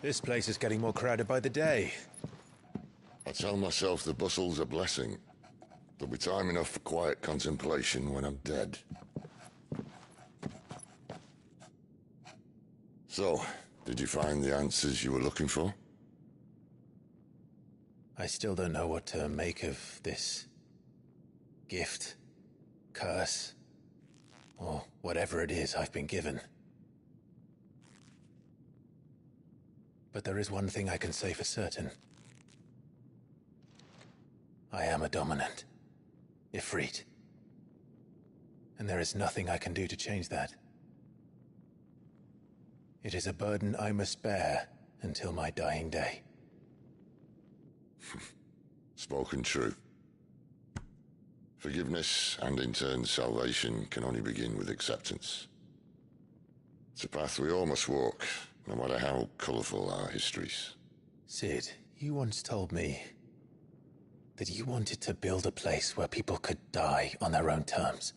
This place is getting more crowded by the day. I tell myself the bustle's a blessing. There'll be time enough for quiet contemplation when I'm dead. So, did you find the answers you were looking for? I still don't know what to make of this gift, curse, or whatever it is I've been given. But there is one thing I can say for certain. I am a dominant, Ifrit. And there is nothing I can do to change that. It is a burden I must bear until my dying day. Spoken true. Forgiveness, and in turn salvation, can only begin with acceptance. It's a path we all must walk, no matter how colourful our histories. Sid, you once told me that you wanted to build a place where people could die on their own terms.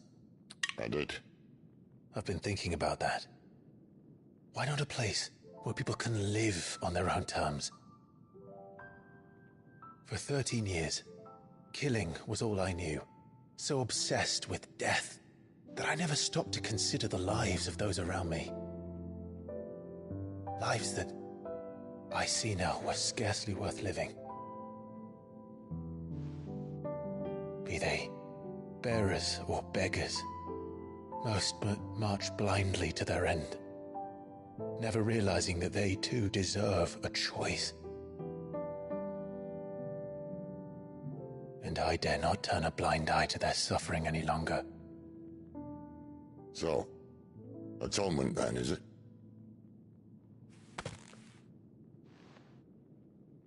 I did. I've been thinking about that. Why not a place where people can live on their own terms? For 13 years, killing was all I knew. So obsessed with death that I never stopped to consider the lives of those around me. Lives that I see now were scarcely worth living. Be they bearers or beggars, most march blindly to their end, never realizing that they too deserve a choice. And I dare not turn a blind eye to their suffering any longer. So, atonement then, is it?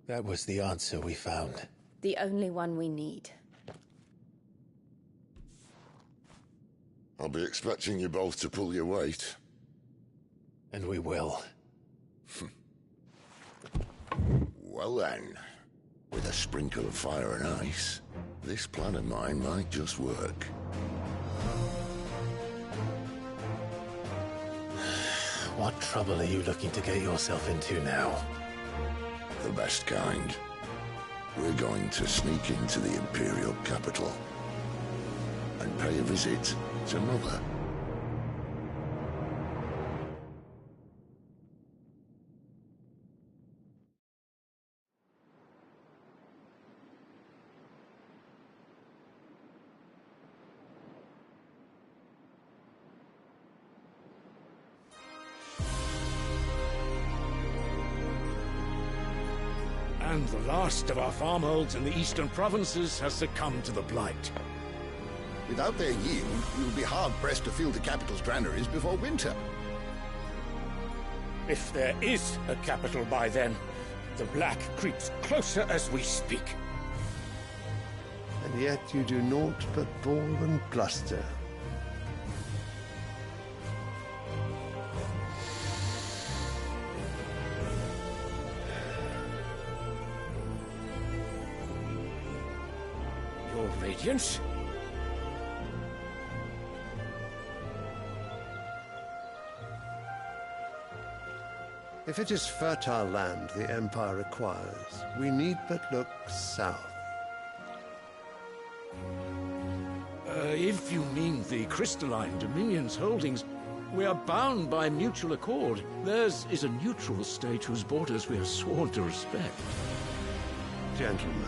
That was the answer we found. The only one we need. I'll be expecting you both to pull your weight. And we will. Well then, with a sprinkle of fire and ice, this plan of mine might just work. What trouble are you looking to get yourself into now? The best kind. We're going to sneak into the Imperial capital and pay a visit to Mother. And the last of our farmholds in the eastern provinces has succumbed to the blight. Without their yield, we will be hard-pressed to fill the capital's granaries before winter. If there is a capital by then, the black creeps closer as we speak. And yet you do naught but bawl and bluster. Your Radiance? If it is fertile land the Empire requires, we need but look south. If you mean the crystalline Dominion's holdings, we are bound by mutual accord. Theirs is a neutral state whose borders we are sworn to respect. Gentlemen,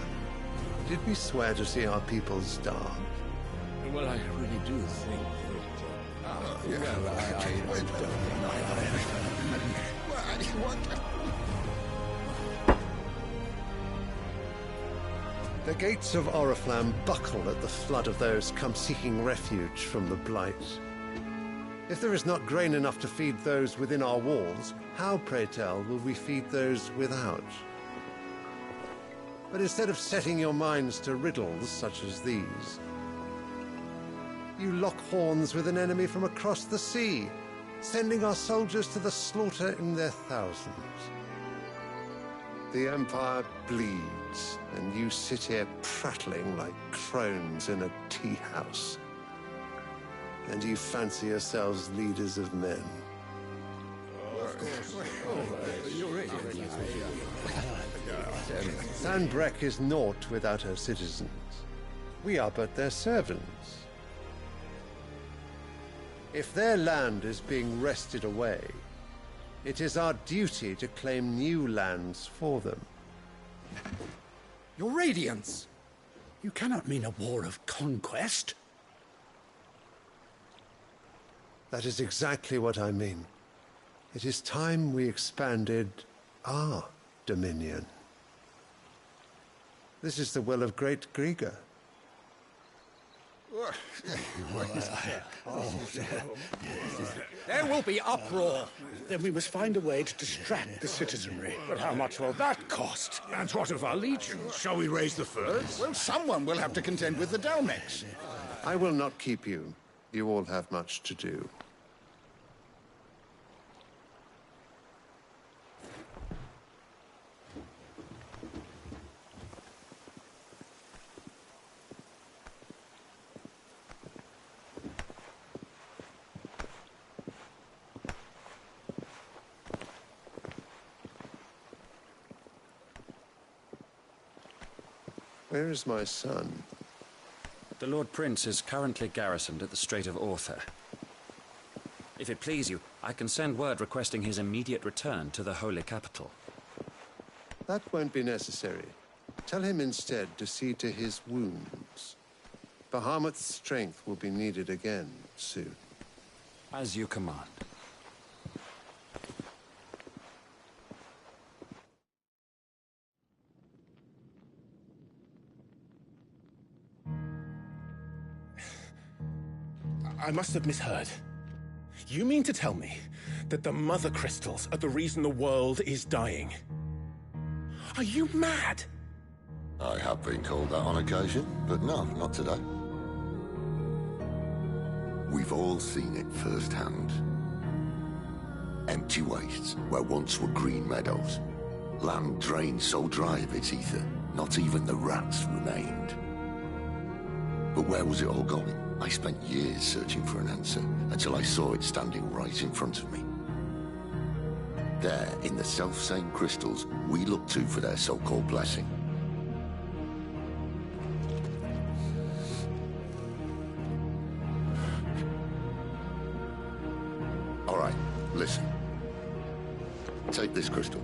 did we swear to see our people starve? Well, I really do think The gates of Oriflamme buckle at the flood of those come seeking refuge from the blight. If there is not grain enough to feed those within our walls, how, pray tell, will we feed those without? But instead of setting your minds to riddles such as these, you lock horns with an enemy from across the sea, sending our soldiers to the slaughter in their thousands. The Empire bleeds, and you sit here prattling like crones in a tea-house. And you fancy yourselves leaders of men. You're right. Sanbreque is naught without her citizens. We are but their servants. If their land is being wrested away, it is our duty to claim new lands for them. Your Radiance! You cannot mean a war of conquest. That is exactly what I mean. It is time we expanded our dominion. This is the will of great Grieger. There will be uproar. Then we must find a way to distract the citizenry. But how much will that cost? And what of our legions? Shall we raise the furs? Well, someone will have to contend with the Dalmex. I will not keep you. You all have much to do. Where is my son? The Lord Prince is currently garrisoned at the Strait of Orther. If it please you, I can send word requesting his immediate return to the Holy Capital. That won't be necessary. Tell him instead to see to his wounds. Bahamut's strength will be needed again soon. As you command. I must have misheard. You mean to tell me that the Mother Crystals are the reason the world is dying? Are you mad? I have been called that on occasion, but no, not today. We've all seen it firsthand. Empty wastes where once were green meadows. Land drained so dry of its ether, not even the rats remained. But where was it all going? I spent years searching for an answer, until I saw it standing right in front of me. There, in the self-same crystals we look to for their so-called blessing. All right, listen. Take this crystal.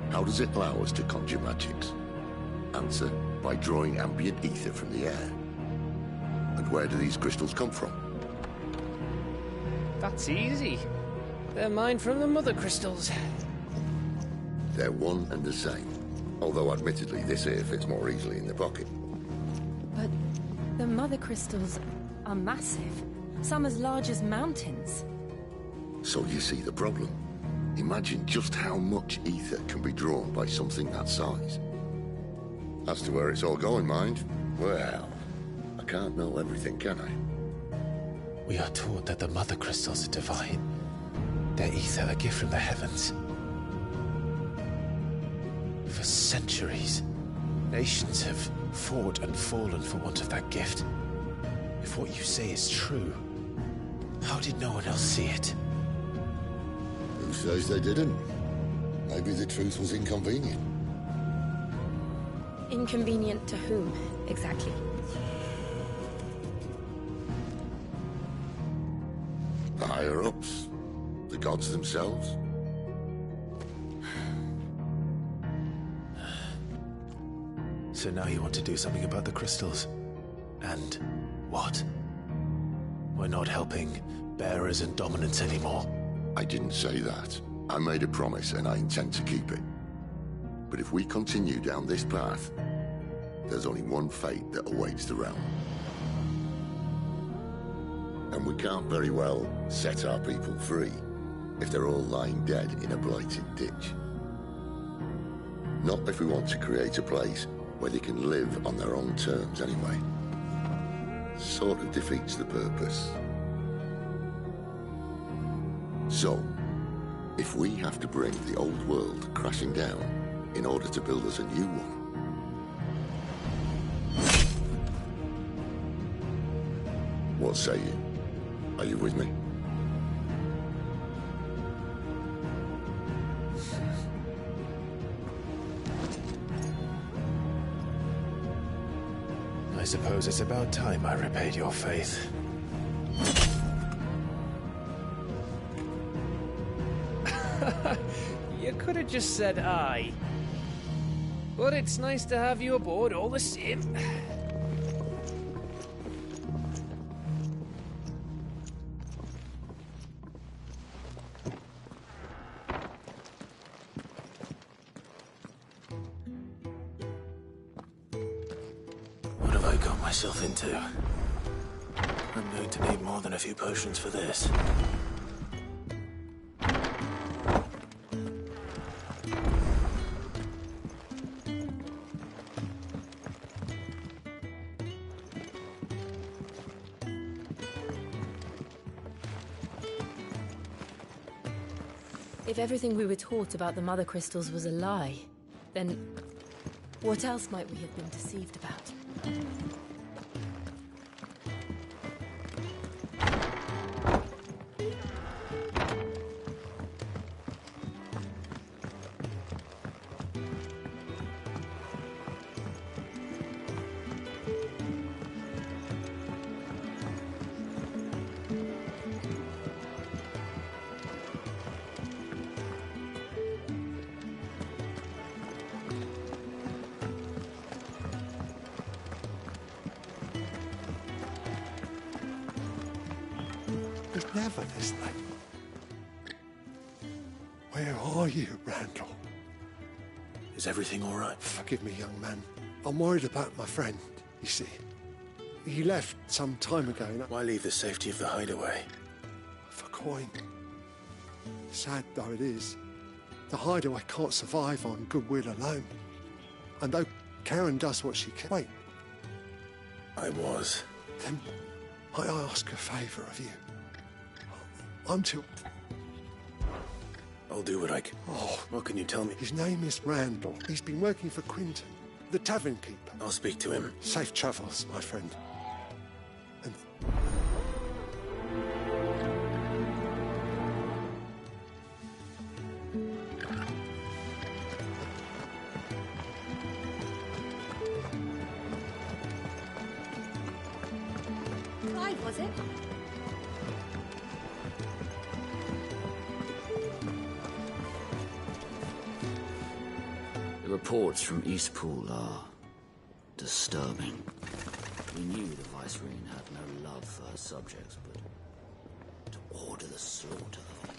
How does it allow us to conjure magics? Answer, by drawing ambient ether from the air. And where do these crystals come from? That's easy. They're mined from the Mother Crystals. They're one and the same. Although admittedly this here fits more easily in the pocket. But the Mother Crystals are massive. Some as large as mountains. So you see the problem. Imagine just how much ether can be drawn by something that size. As to where it's all going, mind, well, I can't know everything, can I? We are taught that the Mother Crystals are divine. Their ether a gift from the heavens. For centuries, nations have fought and fallen for want of that gift. If what you say is true, how did no one else see it? Who says they didn't? Maybe the truth was inconvenient. Inconvenient to whom, exactly? The higher-ups? The gods themselves? So now you want to do something about the crystals? And what? We're not helping bearers and dominants anymore. I didn't say that. I made a promise and I intend to keep it. But if we continue down this path, there's only one fate that awaits the realm. And we can't very well set our people free if they're all lying dead in a blighted ditch. Not if we want to create a place where they can live on their own terms anyway. Sort of defeats the purpose. So, if we have to bring the old world crashing down in order to build us a new one, what say you? Are you with me? I suppose it's about time I repaid your faith. You could have just said aye. But it's nice to have you aboard all the same. What have I got myself into? I'm going to need more than a few potions for this. If everything we were taught about the Mother Crystals was a lie, then what else might we have been deceived about? It's never this late. Where are you, Randall? Is everything all right? Forgive me, young man. I'm worried about my friend, you see. He left some time ago. Why leave the safety of the hideaway? For coin. Sad though it is, the hideaway can't survive on goodwill alone. And though Karen does what she can... Wait. I was. Then might I ask a favour of you? I'm too... I'll do what I can. Oh. What can you tell me? His name is Randall. He's been working for Quinton, the tavern keeper. I'll speak to him. Safe travels, my friend. And... Clive, was it? The reports from Eastpool are disturbing. We knew the Vicereine had no love for her subjects, but to order the slaughter of an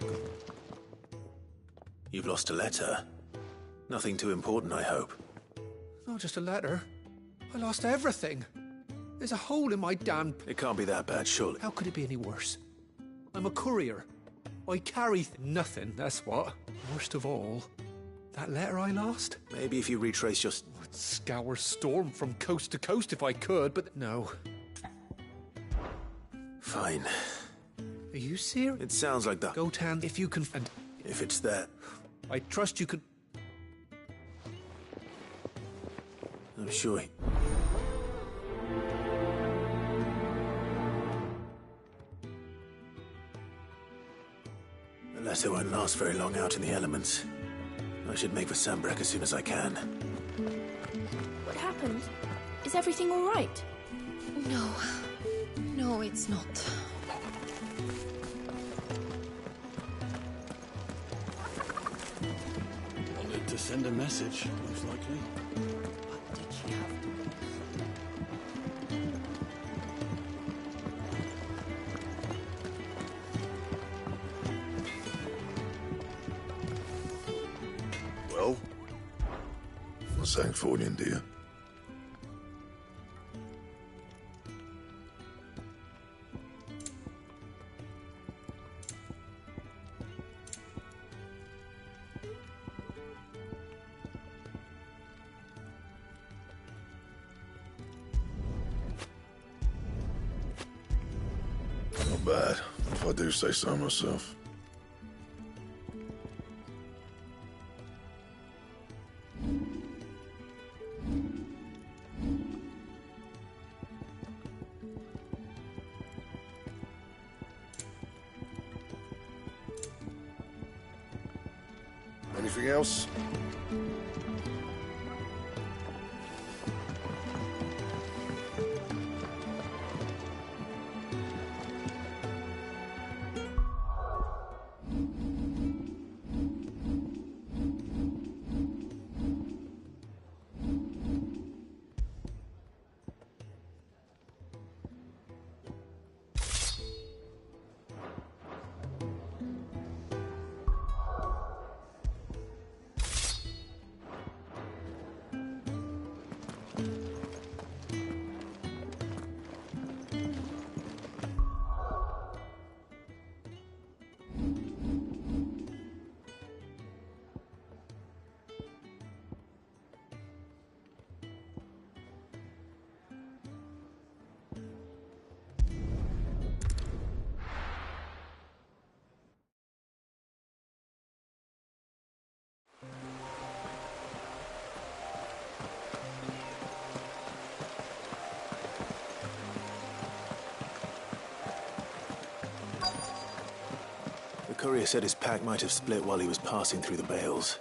entire... You've lost a letter. Nothing too important, I hope. Not just a letter. I lost everything. There's a hole in my damn... It can't be that bad, surely. How could it be any worse? I'm a courier. I carry nothing, that's what. Worst of all, that letter I lost? Maybe if you retrace your... I'd scour Storm from coast to coast if I could, but no. Fine. Are you serious? It sounds like that. Gotan, if you can... And if it's there... I trust you can... I'm sure he... The letter won't last very long out in the elements. I should make for Sambrek as soon as I can. What happened? Is everything all right? No. No, it's not. Wanted to send a message, most likely. What did she have to Well, what's Sancfordian, dear? Not bad, if I do say so myself. Anything else? Courier said his pack might have split while he was passing through the bales.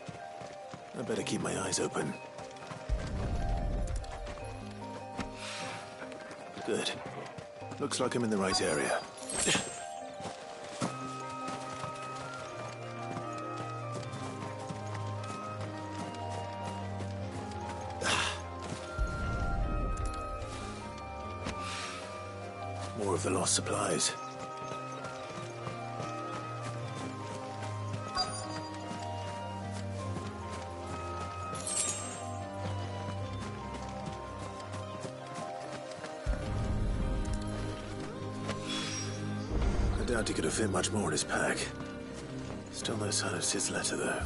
I better keep my eyes open. Good. Looks like I'm in the right area. More of the lost supplies. I doubt he could have fit much more in his pack. Still no sign of Sid's letter, though.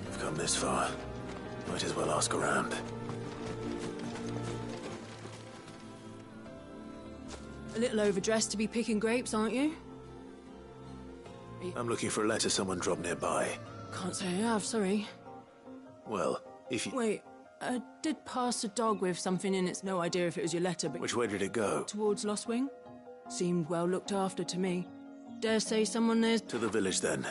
I've come this far. Might as well ask around. A little overdressed to be picking grapes, aren't you? I'm looking for a letter someone dropped nearby. Can't say I have, sorry. Well, if you... Wait, I did pass a dog with something in it. No idea if it was your letter, but... Which way did it go? Towards Lost Wing. Seemed well looked after to me. Dare say someone there's... To the village, then.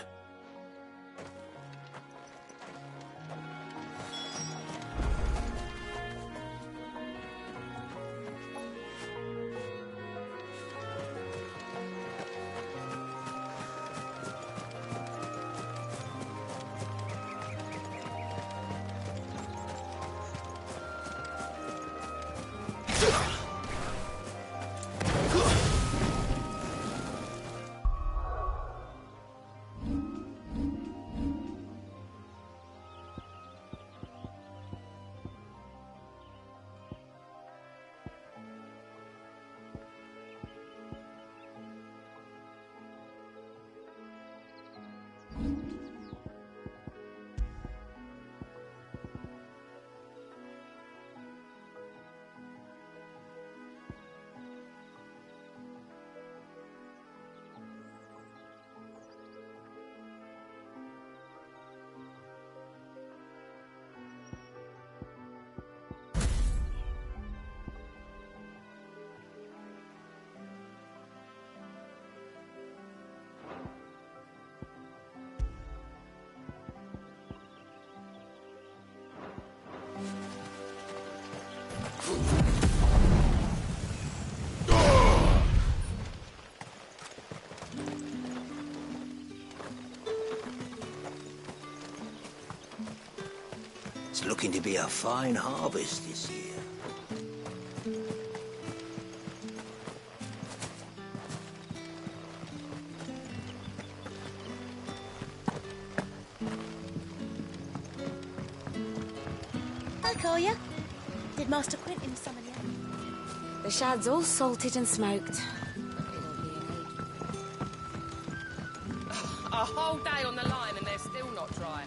It's looking to be a fine harvest this year. I'll call you. Did Master Quentin summon you? The shad's all salted and smoked. A whole day on the line and they're still not dry.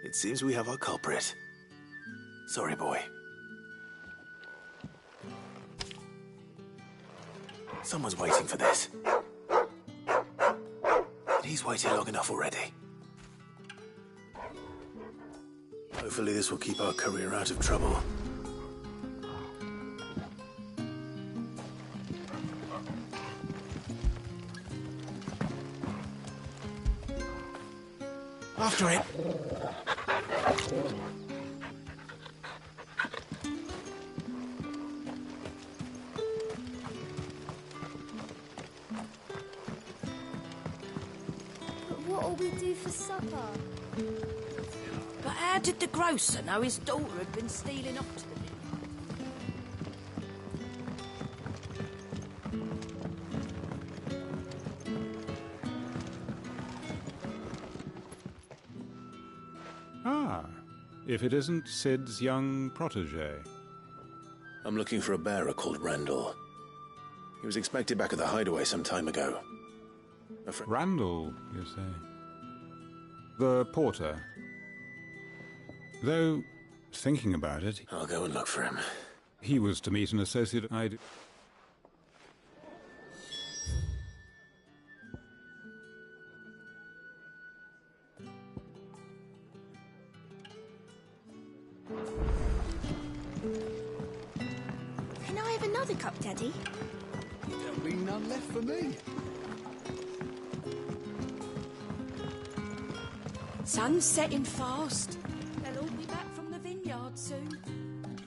It seems we have our culprit. Sorry, boy. Someone's waiting for this. And he's waited long enough already. Hopefully this will keep our courier out of trouble. After it! But what'll we do for supper? But how did the grocer know his daughter had been stealing off to the village? Ah, if it isn't Sid's young protege. I'm looking for a bearer called Randall. He was expected back at the hideaway some time ago. Randall, you say? The porter. Though, thinking about it... I'll go and look for him. He was to meet an associate I'd... another cup, Daddy? There'll be none left for me. Sun's setting fast. They'll all be back from the vineyard soon.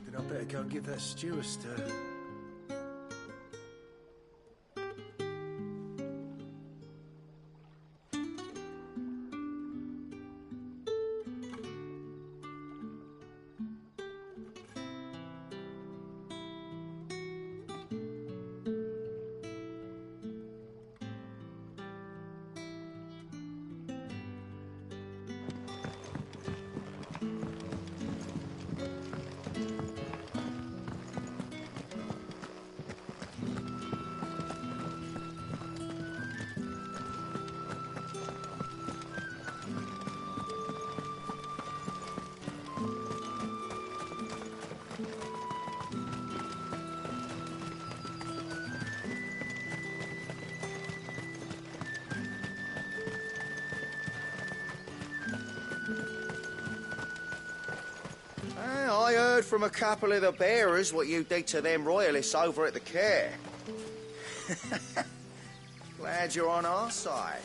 Then I better go and give that stew a stir. I heard from a couple of the bearers what you did to them royalists over at the care. Glad you're on our side.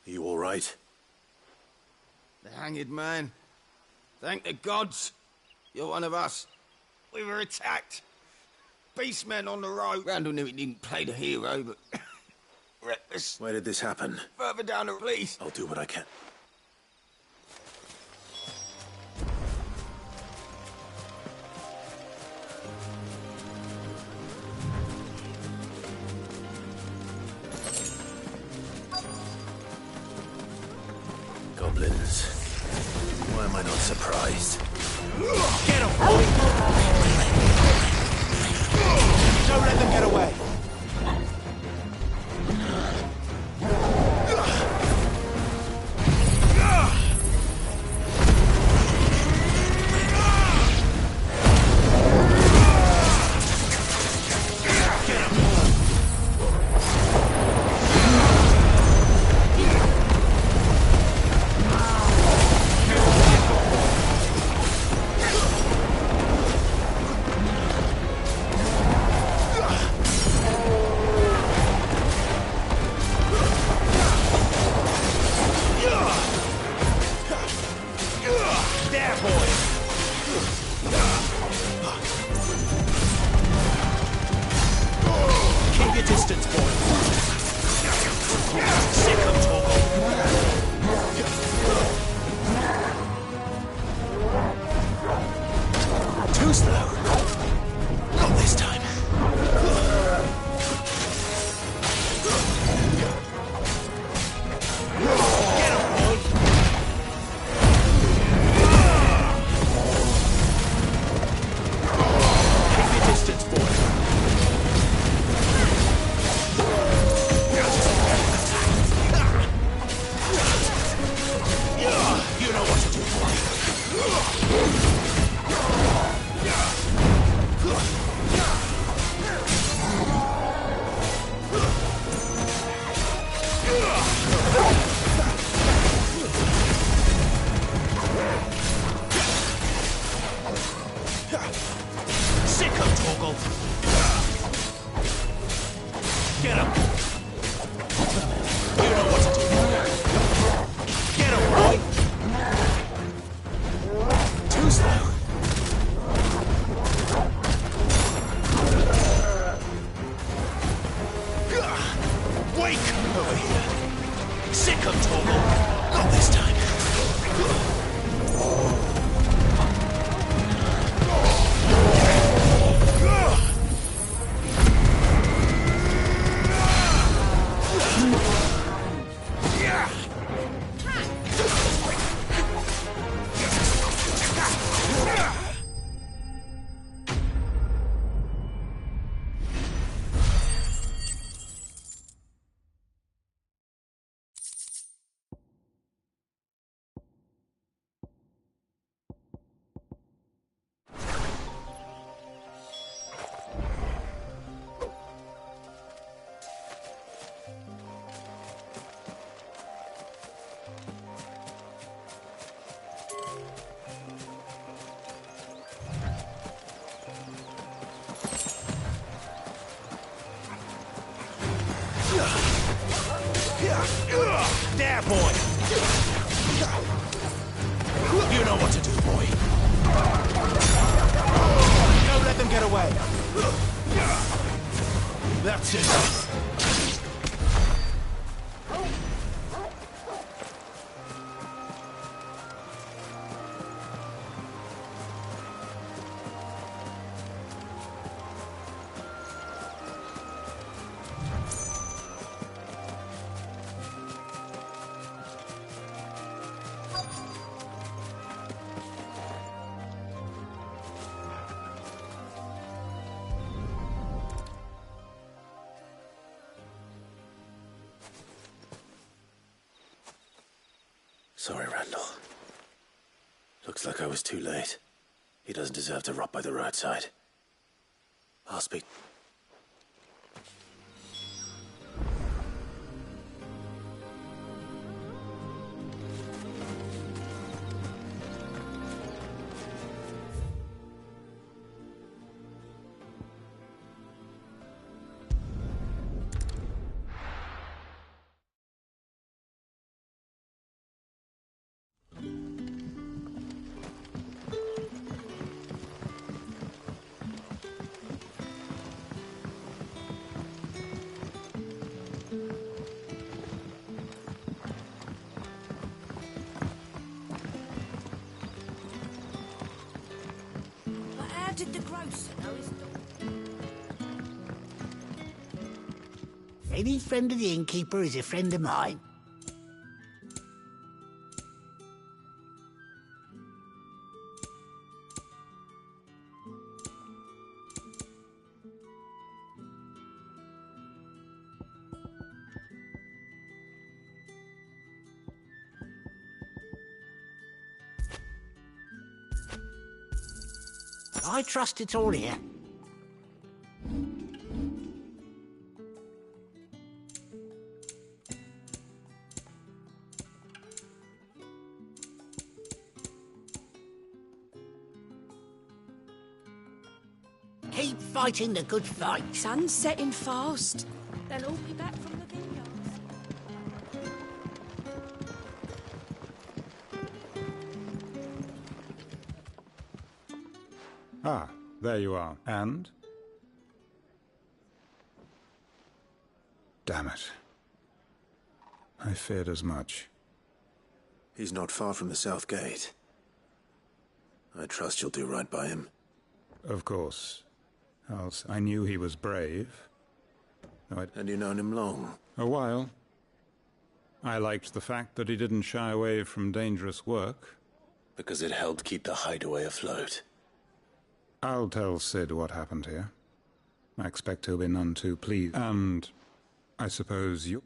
You all right? The hanged man. Thank the gods. You're one of us. We were attacked. Beastmen on the road. Randall knew he didn't play the hero, but... reckless. Where did this happen? Further down the police. I'll do what I can. Goblins. Why am I not surprised? Get him! Don't let them get away! Yeah, boy! You know what to do, boy. Don't let them get away. That's it. Sorry, Randall. Looks like I was too late. He doesn't deserve to rot by the roadside. I'll speak. Did the grocer know his Any friend of the innkeeper is a friend of mine. I trust it's all here. Keep fighting the good fight. Sun's setting fast. They'll all be back from the vineyards. Ah, there you are. And? Damn it. I feared as much. He's not far from the south gate. I trust you'll do right by him. Of course. Else, I knew he was brave. And you known him long? A while. I liked the fact that he didn't shy away from dangerous work. Because it helped keep the hideaway afloat. I'll tell Sid what happened here. I expect he'll be none too pleased. And I suppose you...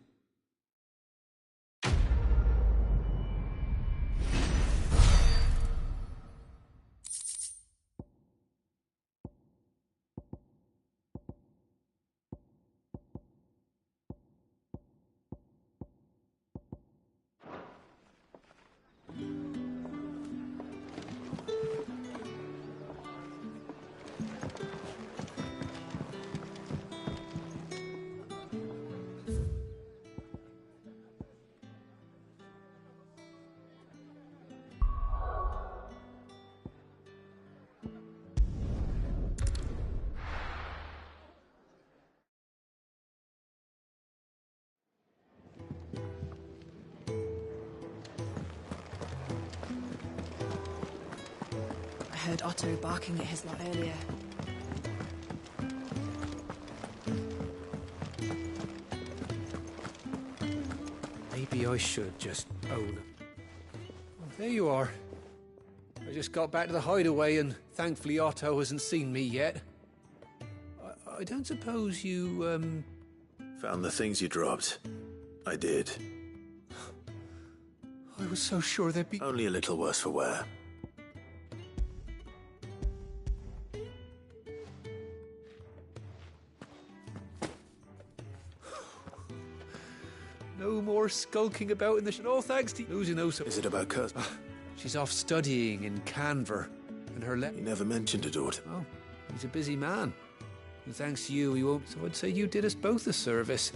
I heard Otto barking at his lot earlier. Maybe I should just own him. Oh, there you are. I just got back to the hideaway and thankfully Otto hasn't seen me yet. I don't suppose you, Found the things you dropped. I did. I was so sure there'd be... Only a little worse for wear. No more skulking about in the... Oh, thanks to... Losing no... Is it about Kurt? She's off studying in Canver, and her... He never mentioned a daughter. Oh, he's a busy man. And thanks to you, he won't... So I'd say you did us both a service.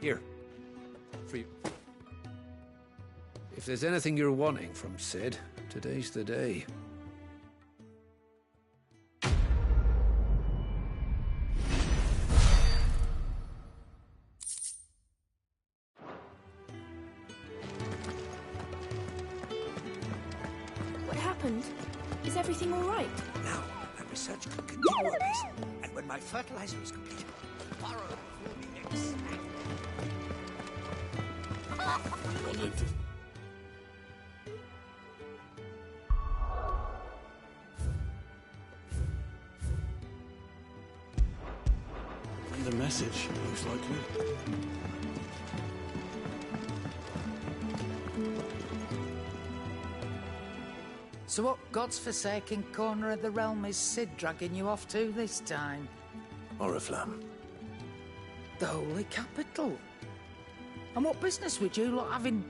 Here. For you. If there's anything you're wanting from Sid, today's the day. What happened? Is everything all right? Now, my research can continue apace, and when my fertilizer is complete, borrow will be next. The message, most likely. So what God's forsaken corner of the realm is Sid dragging you off to this time? Oriflamme. The Holy Capital. And what business would you lot have in...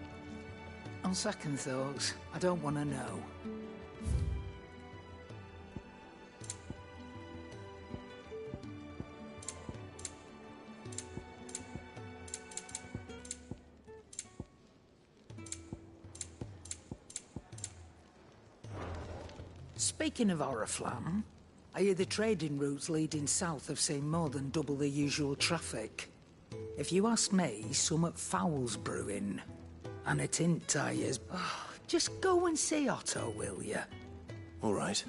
On second thoughts, I don't want to know. Speaking of Oriflamme, I hear the trading routes leading south have seen more than double the usual traffic. If you ask me, somewhat foul's brewing. And a tint tires. Oh, just go and see Otto, will you? All right.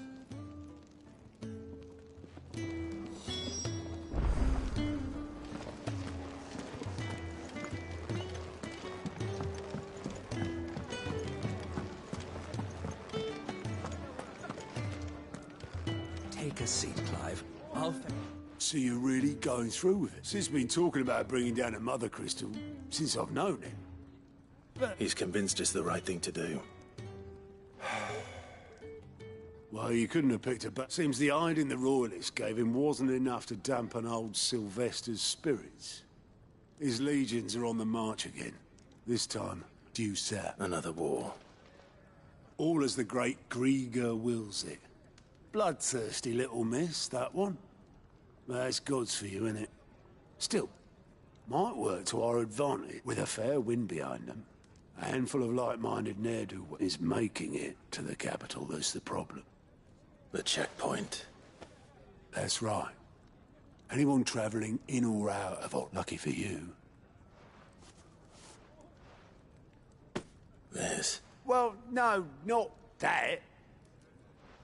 Take a seat, Clive. So you're really going through with it? Sid's been talking about bringing down a mother crystal since I've known him. He's convinced it's the right thing to do. Well, you couldn't have picked a better. Seems the hiding the royalists gave him wasn't enough to dampen old Sylvester's spirits. His legions are on the march again. This time, due south. Another war. All as the great Grieger wills it. Bloodthirsty little miss, that one. That's God's for you, innit? Still, might work to our advantage with a fair wind behind them. A handful of like-minded ne'er-do is making it to the capital that's the problem. The checkpoint. That's right. Anyone travelling in or out of it, lucky for you. This. Well, no, not that.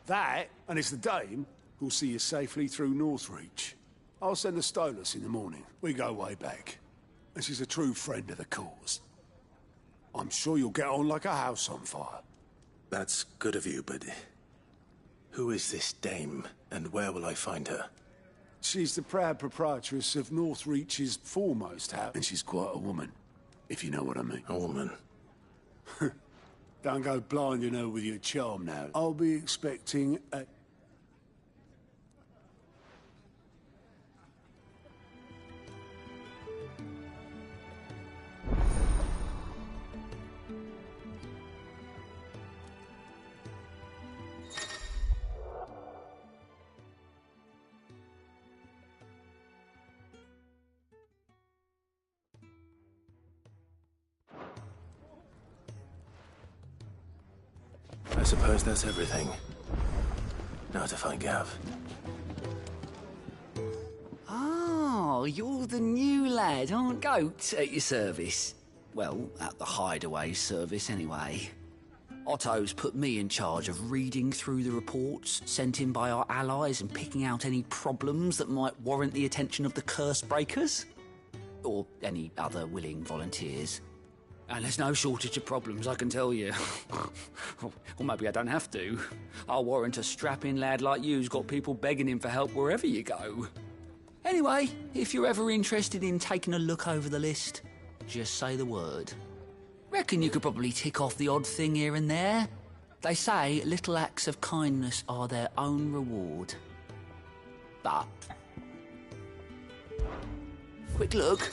That, and it's the dame who'll see you safely through Northreach. I'll send the Stolas in the morning. We go way back. And she's a true friend of the cause. I'm sure you'll get on like a house on fire. That's good of you, but... who is this dame, and where will I find her? She's the proud proprietress of Northreach's foremost house, and she's quite a woman, if you know what I mean. A woman? Don't go blinding her with your charm now. I'll be expecting a... I suppose that's everything. Now to find Gav. Oh, you're the new lad, aren't Goat, at your service? Well, at the hideaway service, anyway. Otto's put me in charge of reading through the reports sent in by our allies and picking out any problems that might warrant the attention of the curse breakers. Or any other willing volunteers. And there's no shortage of problems, I can tell you. Or maybe I don't have to. I'll warrant a strapping lad like you's got people begging him for help wherever you go. Anyway, if you're ever interested in taking a look over the list, just say the word. Reckon you could probably tick off the odd thing here and there. They say little acts of kindness are their own reward. But... quick look.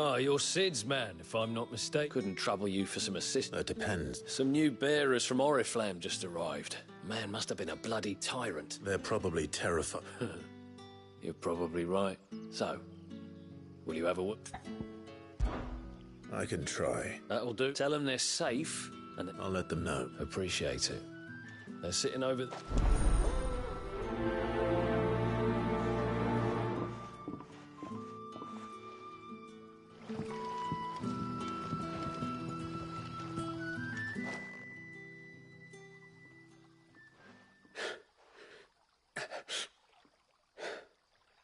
Ah, you're Sid's man, if I'm not mistaken. Couldn't trouble you for some assistance. It depends. Some new bearers from Oriflamme just arrived. Man must have been a bloody tyrant. They're probably terrified. You're probably right. So, will you have a whoop? I can try. That'll do. Tell them they're safe, and I'll let them know. Appreciate it. They're sitting over...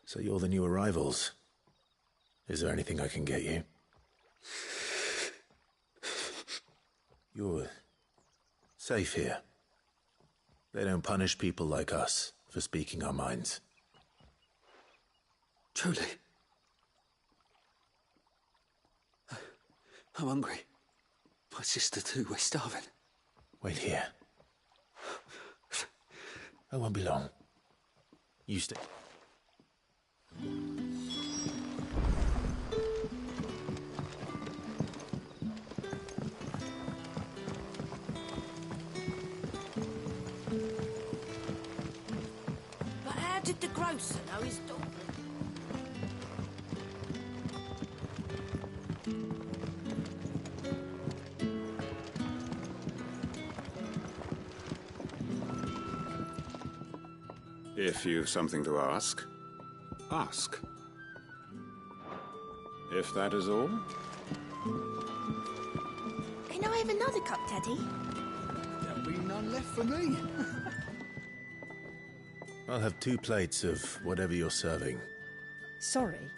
So you're the new arrivals. Is there anything I can get you? You're safe here. They don't punish people like us for speaking our minds. Truly. I'm hungry. My sister too, we're starving. Wait here. I won't be long. You stay. But how did the grocer know his daughter? If you've something to ask, ask. If that is all. Can I have another cup, Teddy? There'll be none left for me. I'll have 2 plates of whatever you're serving. Sorry.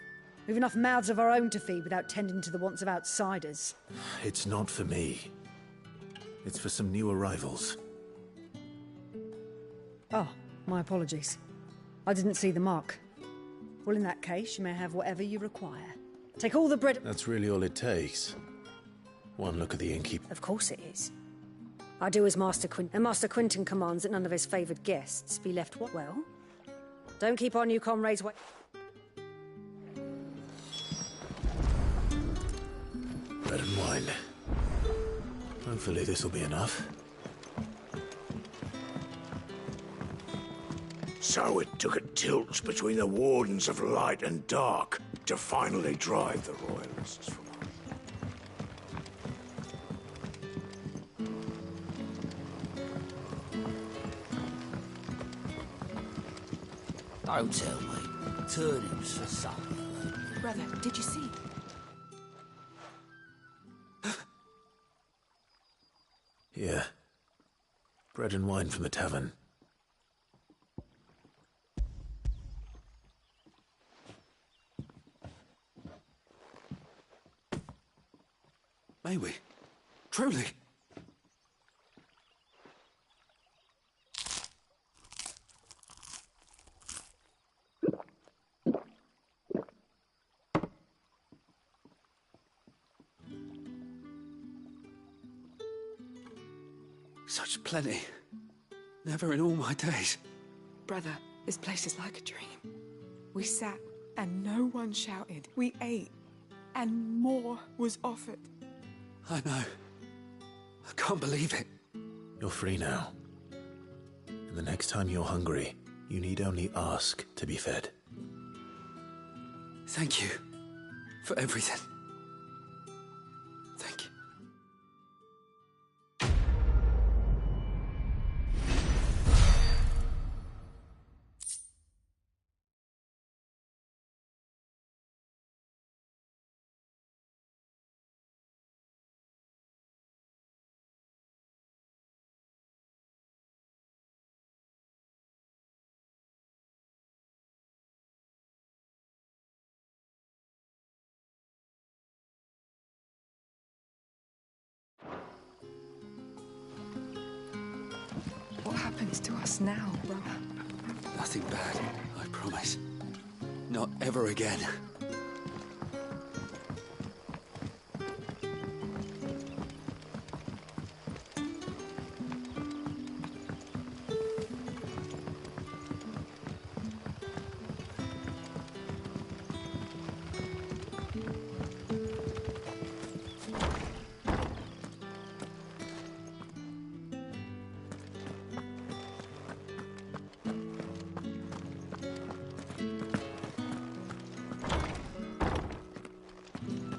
We've enough mouths of our own to feed without tending to the wants of outsiders. It's not for me. It's for some new arrivals. Oh, my apologies. I didn't see the mark. Well, in that case, you may have whatever you require. Take all the bread... That's really all it takes. One look at the innkeeper. Of course it is. I do as Master Quinton, and Master Quinton commands that none of his favoured guests be left what? Well, don't keep our new comrades wait. Bread and wine. Hopefully this'll be enough. So it took a tilt between the Wardens of Light and Dark to finally drive the Royalists from Don't tell me. Turnips for supper. Brother, did you see? Here. Bread and wine from the tavern. May we? Truly? Such plenty. Never in all my days. Brother, this place is like a dream. We sat and no one shouted. We ate and more was offered. I know. I can't believe it. You're free now. And the next time you're hungry, you need only ask to be fed. Thank you for everything. Thank you. What happens to us now, brother? Nothing bad, I promise. Not ever again.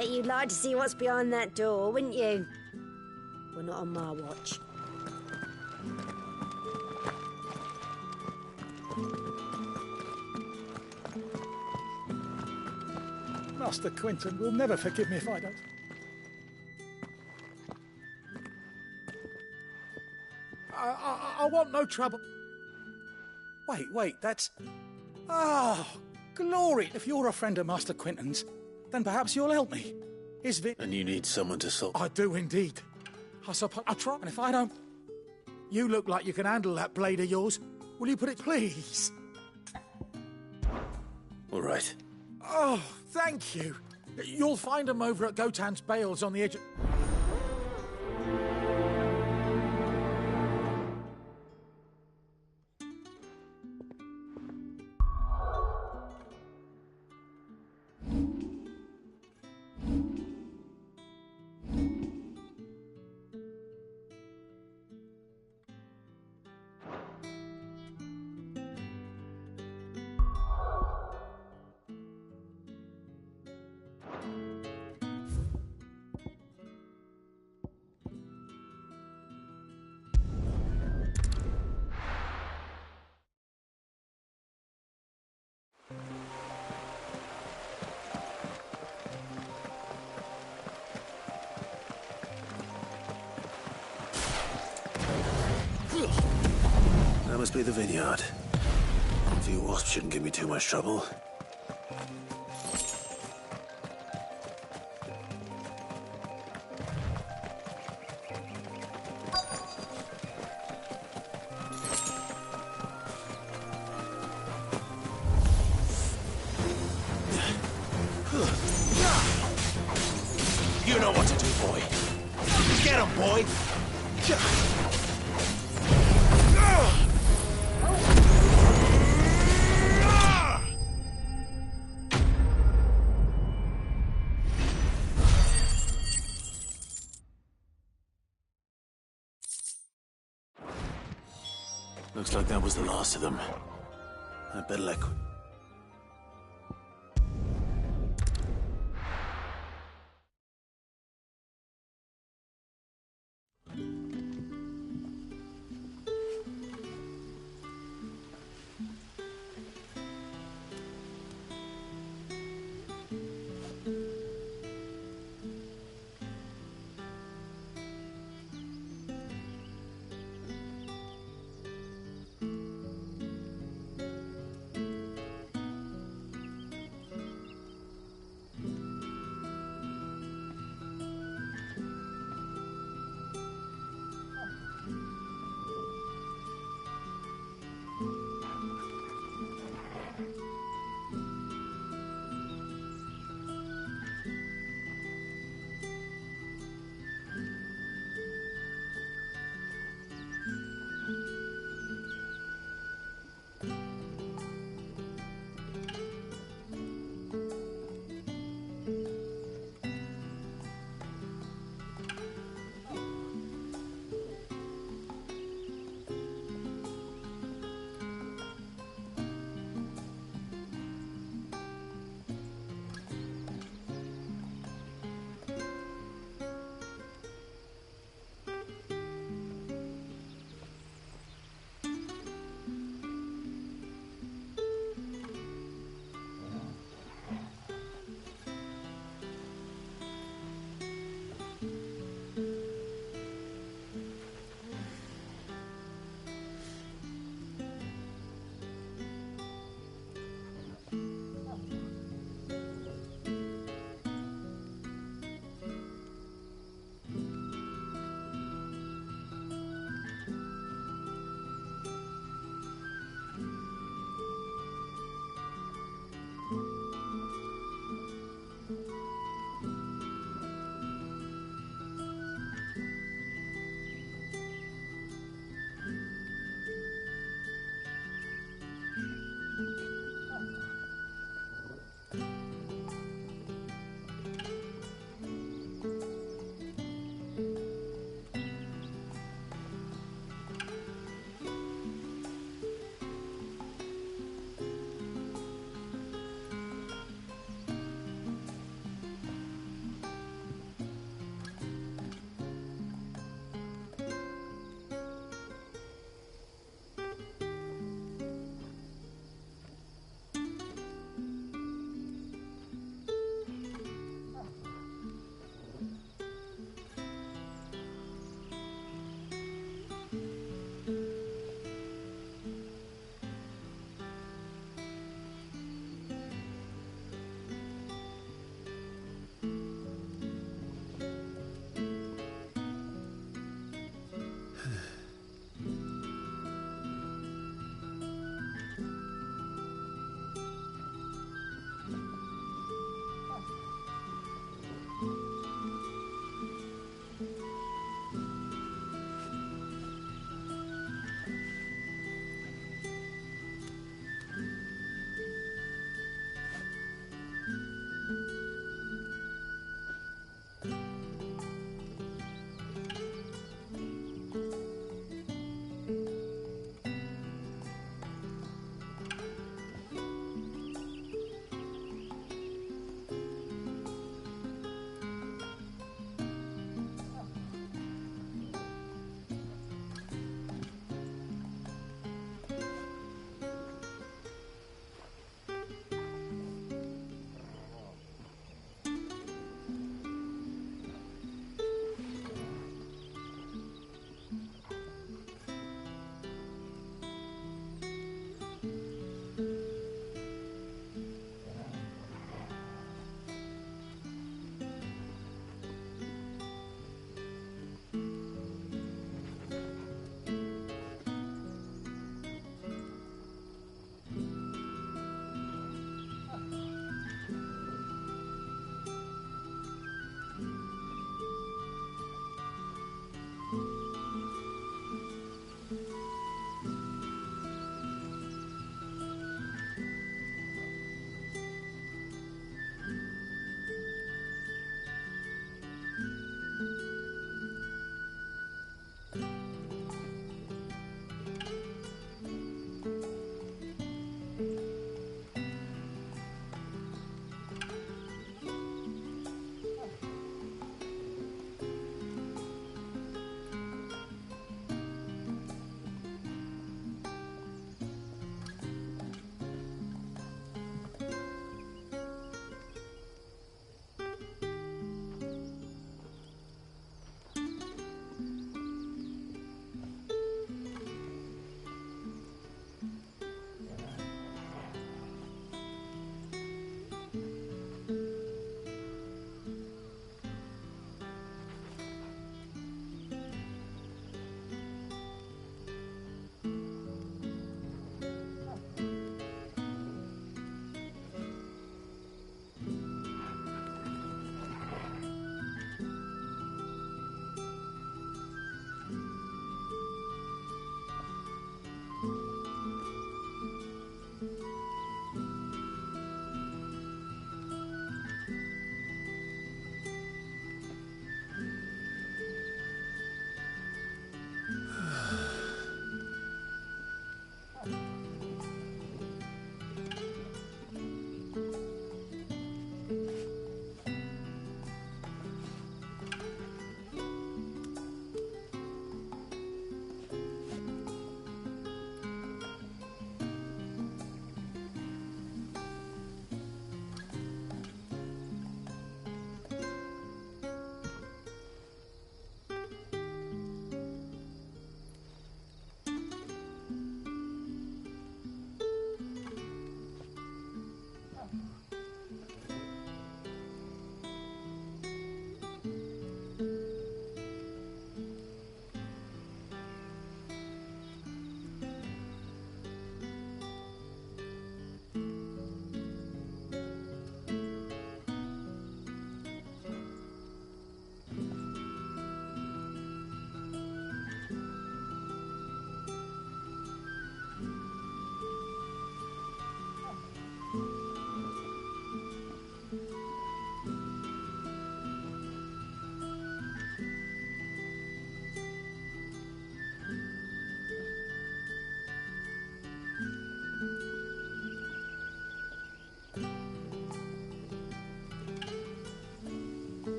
Bet you'd like to see what's behind that door, wouldn't you? Well, not on my watch. Master Quinton will never forgive me if I don't. I want no trouble. Wait, that's... Oh, glory! If you're a friend of Master Quinton's, then perhaps you'll help me. And you need someone to solve... I do indeed. I suppose I'll try, and if I don't... You look like you can handle that blade of yours. Will you put it, please? All right. Oh, thank you. You'll find them over at Gotan's Bales on the edge of... That must be the vineyard. A few wasps shouldn't give me too much trouble. You know what to do, boy. Get him, boy! Looks like that was the last of them. I better let...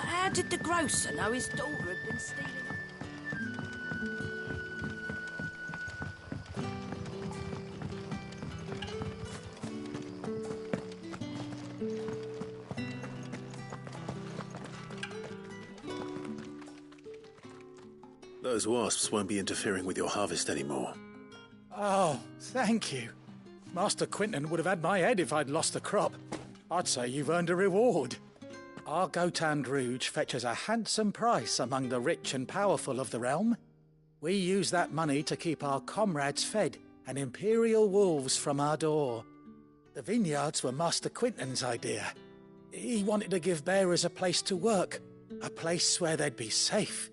How did the grocer know his daughter had been stealing? Those wasps won't be interfering with your harvest anymore. Oh, thank you. Master Quinton would have had my head if I'd lost the crop. I'd say you've earned a reward. Our Gotand Rouge fetches a handsome price among the rich and powerful of the realm. We use that money to keep our comrades fed and imperial wolves from our door. The vineyards were Master Quinton's idea. He wanted to give bearers a place to work, a place where they'd be safe.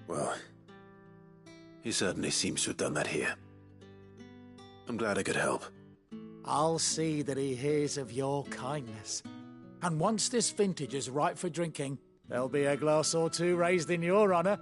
Well, he certainly seems to have done that here. I'm glad I could help. I'll see that he hears of your kindness. And once this vintage is ripe for drinking, there'll be a glass or two raised in your honour.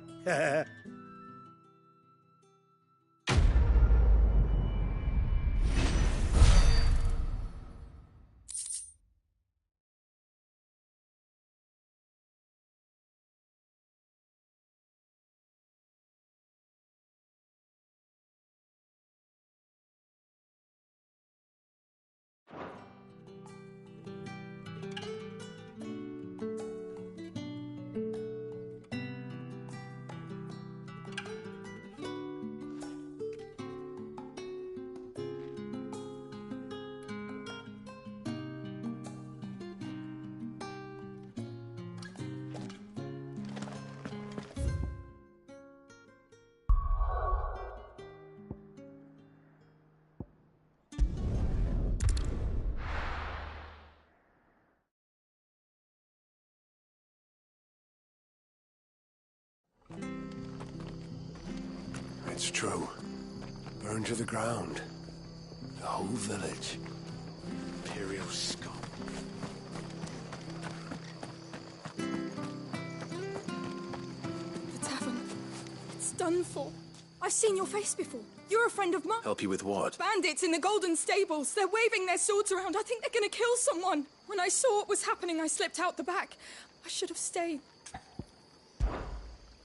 It's true. Burned to the ground. The whole village. Imperial scum. The tavern. It's done for. I've seen your face before. You're a friend of mine. Help you with what? Bandits in the Golden Stables. They're waving their swords around. I think they're going to kill someone. When I saw what was happening, I slipped out the back. I should have stayed.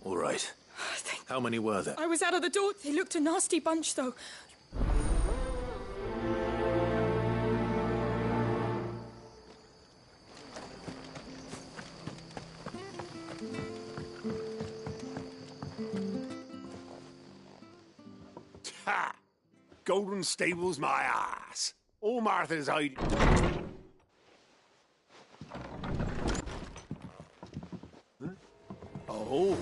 All right. How many were there? I was out of the door. They looked a nasty bunch, though. Ha! Golden Stables, my ass. All Martha's hiding. Huh? Oh,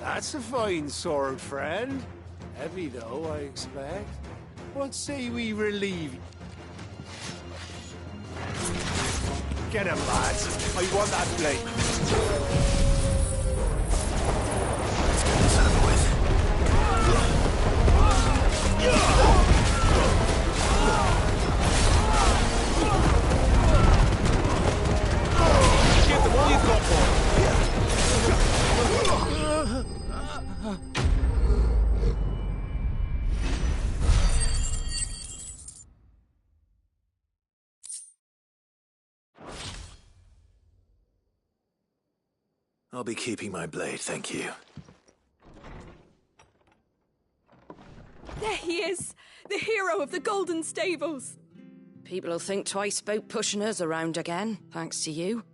that's a fine sword, friend. Heavy, though, I expect. What say we relieve you? Get him, lads. I want that blade. Let's get this over with. Give them all you've got for them. I'll be keeping my blade, thank you. There he is! The hero of the Golden Stables! People will think twice about pushing us around again, thanks to you.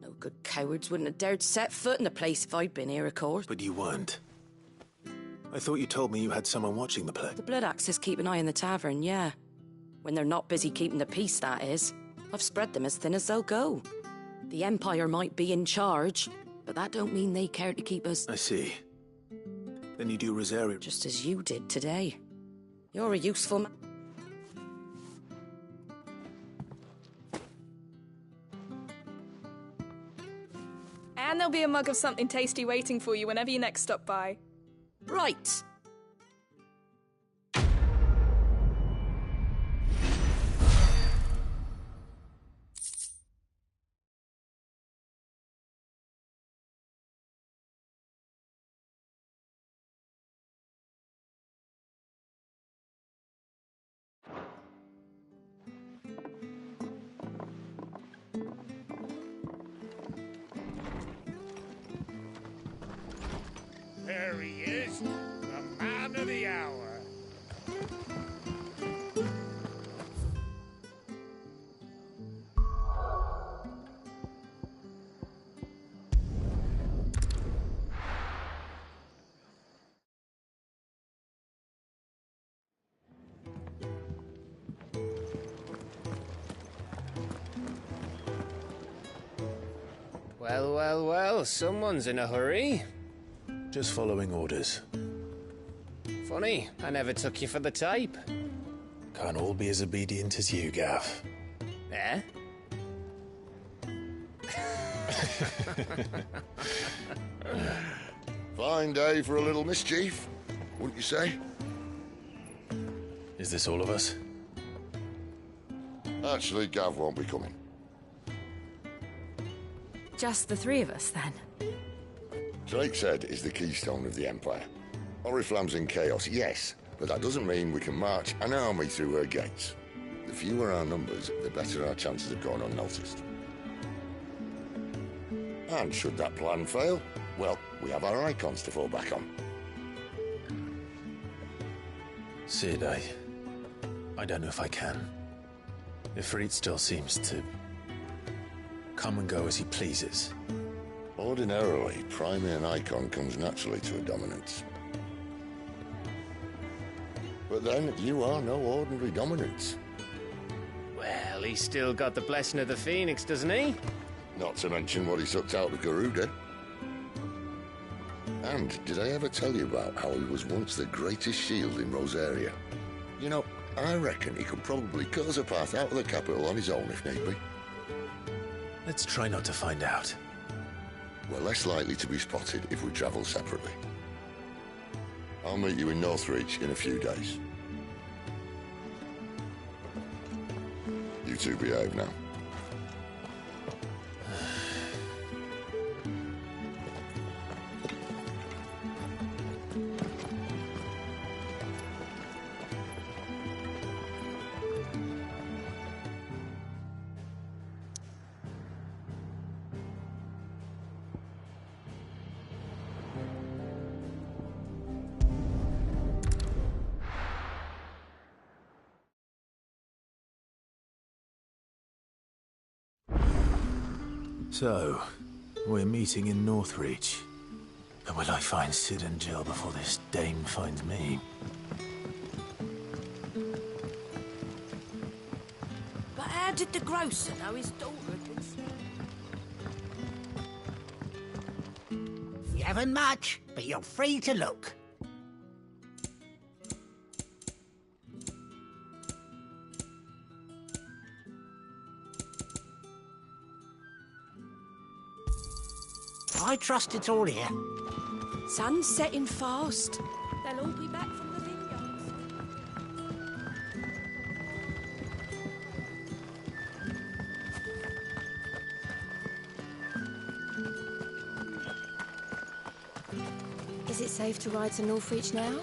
No good cowards wouldn't have dared set foot in the place if I'd been here, of course. But you weren't. I thought you told me you had someone watching the place. The Blood Axes keep an eye on the tavern, yeah. When they're not busy keeping the peace, that is. I've spread them as thin as they'll go. The Empire might be in charge, but that don't mean they care to keep us... I see. Then you do Rosario... Just as you did today. You're a useful man. And there'll be a mug of something tasty waiting for you whenever you next stop by. Right. There he is, the man of the hour. Well, well, well, someone's in a hurry. Just following orders. Funny, I never took you for the type. Can't all be as obedient as you, Gav. Eh? Fine day for a little mischief, wouldn't you say? Is this all of us? Actually, Gav won't be coming. Just the three of us, then? Drake's Head is the keystone of the Empire. Oriflamme's in chaos, yes, but that doesn't mean we can march an army through her gates. The fewer our numbers, the better our chances of going unnoticed. And should that plan fail, well, we have our icons to fall back on. Sid, I don't know if I can. Ifrit still seems to come and go as he pleases. Ordinarily, priming an icon comes naturally to a dominance. But then, you are no ordinary dominance. Well, he's still got the blessing of the Phoenix, doesn't he? Not to mention what he sucked out of Garuda. And did I ever tell you about how he was once the greatest shield in Rosaria? You know, I reckon he could probably cut us a path out of the capital on his own if need be. Let's try not to find out. We're less likely to be spotted if we travel separately. I'll meet you in Northreach in a few days. You two behave now. So, we're meeting in Northreach. But will I find Sid and Jill before this dame finds me? But how did the grocer know his daughter had been... You haven't much, but you're free to look. I trust it's all here. Sun's setting fast. They'll all be back from the vineyards. Is it safe to ride to Northreach now?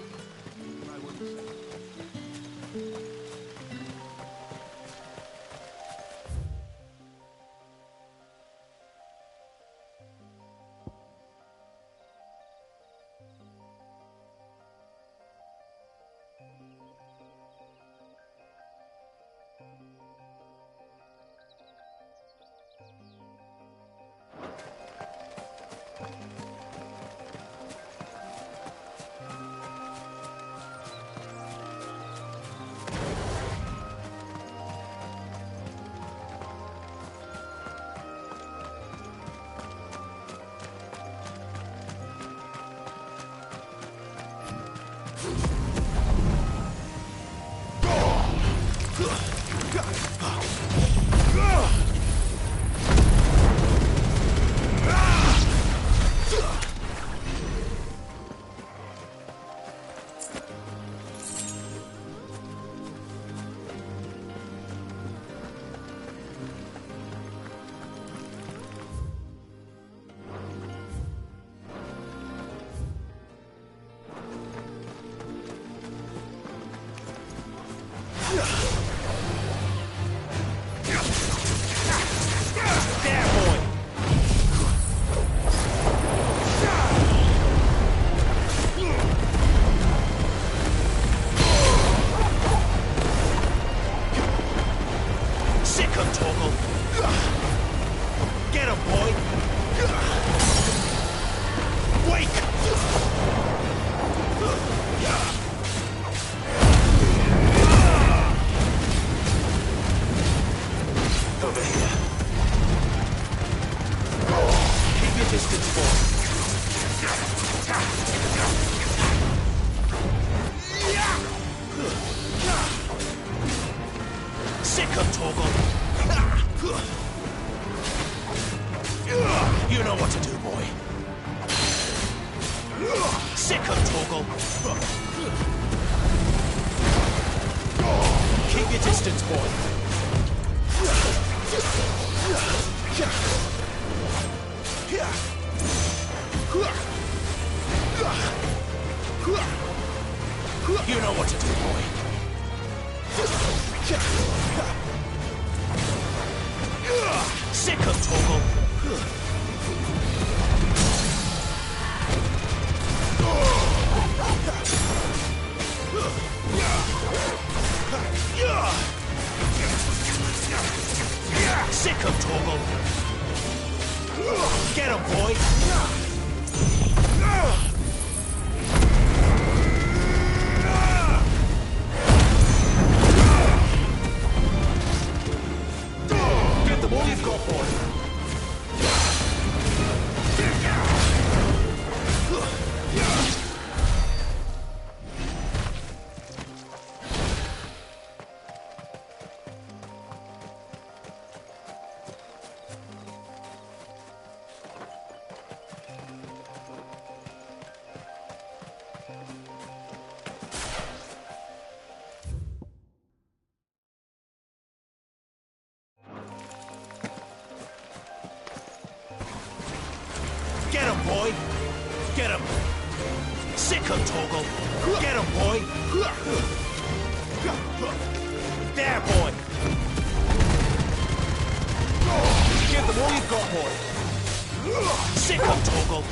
Torgal. Keep your distance, boy. You know what to do, boy. Sick of Torgal. Sick of Torgal. Get him, boy. Get them all you've got, boy. Get him, boy! Get him! Sick of Torgal! Get him, boy! There, boy! Give them all you've got, boy! Sick of Torgal!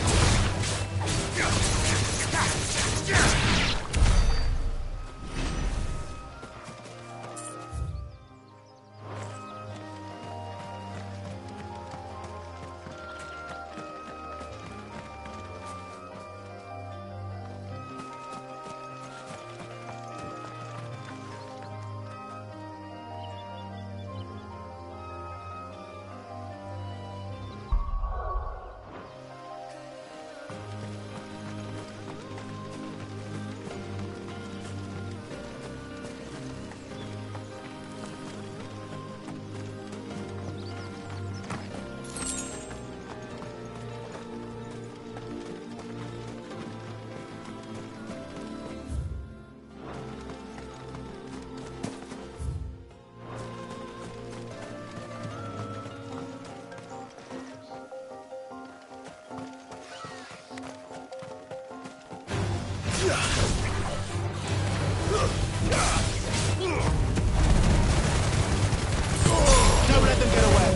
Don't let them get away!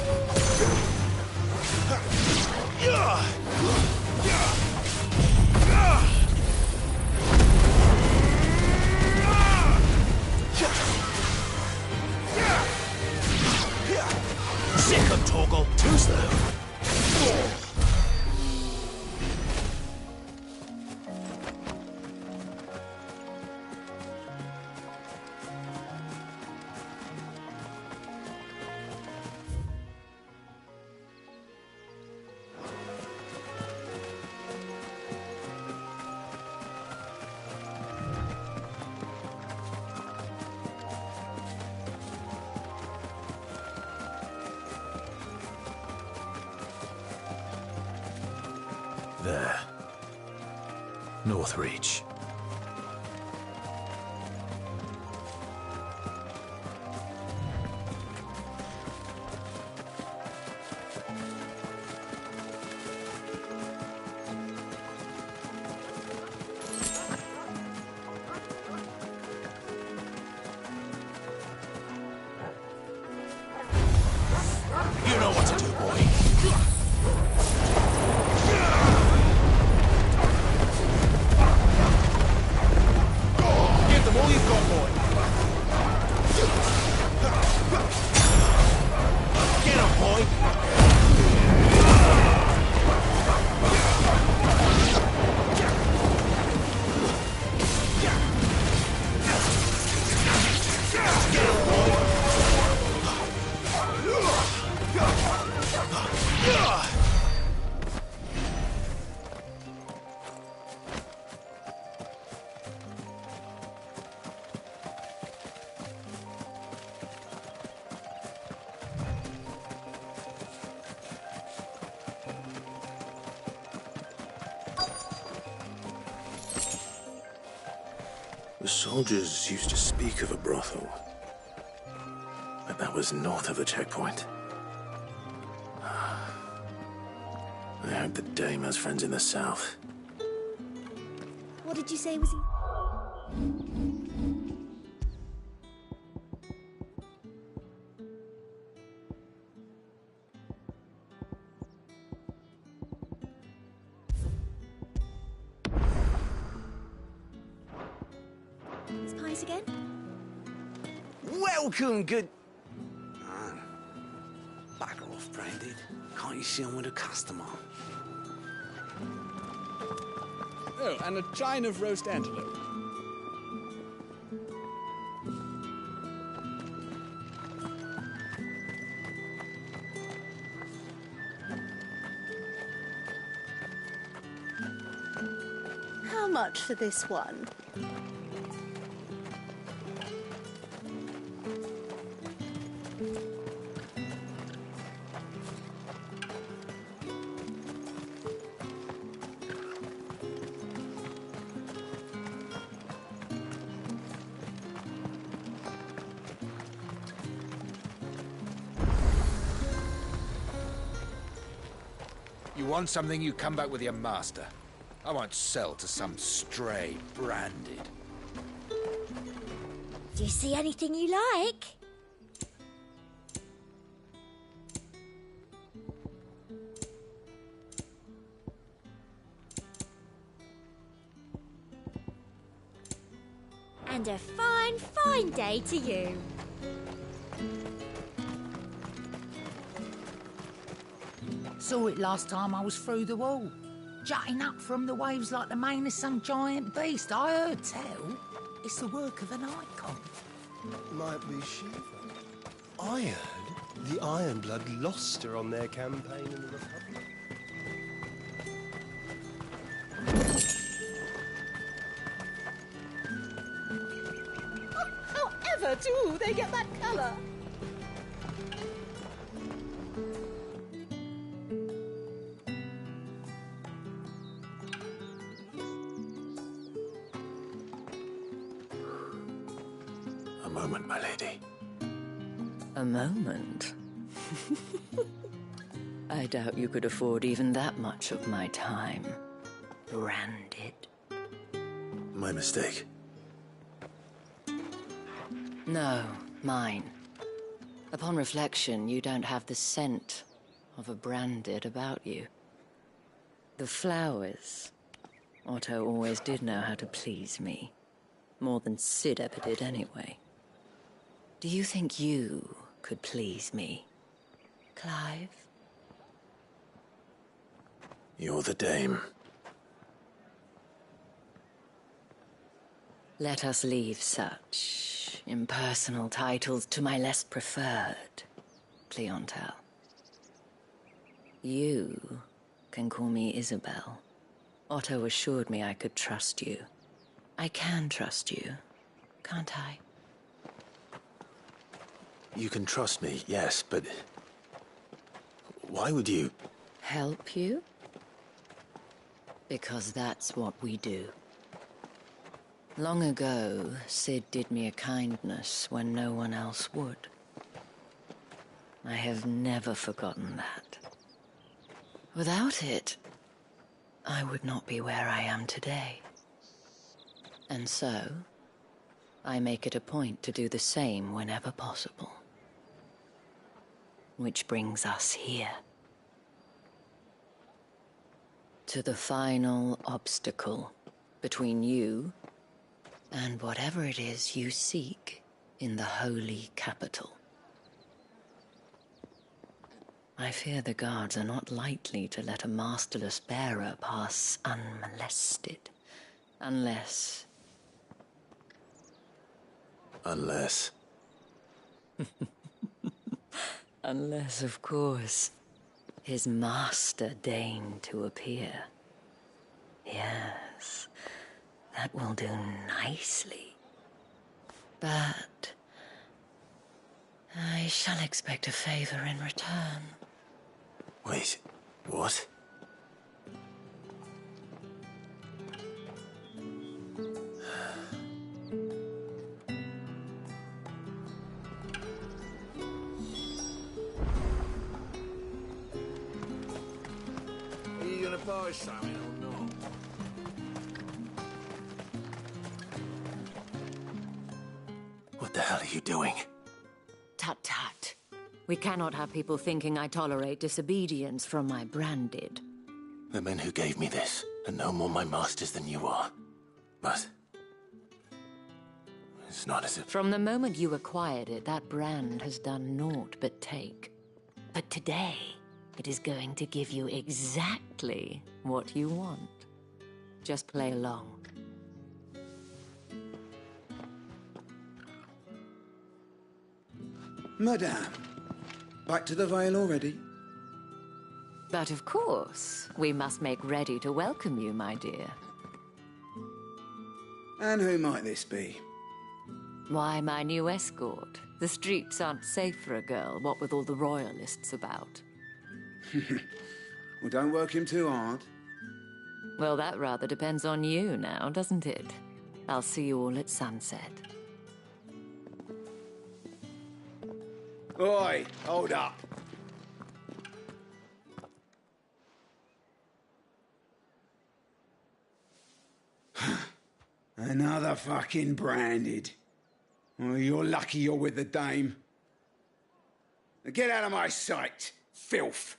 Sick of Torgal! Too slow! There. Northreach. You know what to do, boy. The soldiers used to speak of a brothel, but that was north of the checkpoint. I hope the dame has friends in the south. What did you say was he? It's pies again? Welcome, good... Bugger off, Branded. Can't you see I'm with a customer? Oh, and a chine of roast antelope. How much for this one? You want something, you come back with your master. I won't sell to some stray Branded. Do you see anything you like? And a fine, fine day to you. Saw it last time I was through the wall. Jutting up from the waves like the mane of some giant beast. I heard tell. It's the work of an icon. Might be Shiva. I heard the Ironblood lost her on their campaign in the Republic. However, do they get that colour? A moment, my lady. A moment? I doubt you could afford even that much of my time. Branded. My mistake. No, mine. Upon reflection, you don't have the scent of a Branded about you. The flowers. Otto always did know how to please me. More than Sid ever did anyway. Do you think you could please me, Clive? You're the dame. Let us leave such impersonal titles to my less preferred clientele. You can call me Isabel. Otto assured me I could trust you. I can trust you, can't I? You can trust me, yes, but... why would you... Help you? Because that's what we do. Long ago, Sid did me a kindness when no one else would. I have never forgotten that. Without it, I would not be where I am today. And so, I make it a point to do the same whenever possible. Which brings us here. To the final obstacle between you and whatever it is you seek in the holy capital. I fear the guards are not likely to let a masterless bearer pass unmolested, unless... Unless... Unless, of course, his master deigned to appear. Yes, that will do nicely. But I shall expect a favor in return. Wait, what? buy something or not? What the hell are you doing? Tut tut. We cannot have people thinking I tolerate disobedience from my branded. The men who gave me this are no more my masters than you are. But it's not as if... From the moment you acquired it, that brand has done naught but take. But today, it is going to give you exactly what you want. Just play along. Madame, back to the Vale already? But of course, we must make ready to welcome you, my dear. And who might this be? Why, my new escort. The streets aren't safe for a girl, what with all the royalists about. Well, don't work him too hard. Well, that rather depends on you now, doesn't it? I'll see you all at sunset. Oi, hold up. Another fucking branded. Oh, you're lucky you're with the dame. Now get out of my sight, filth.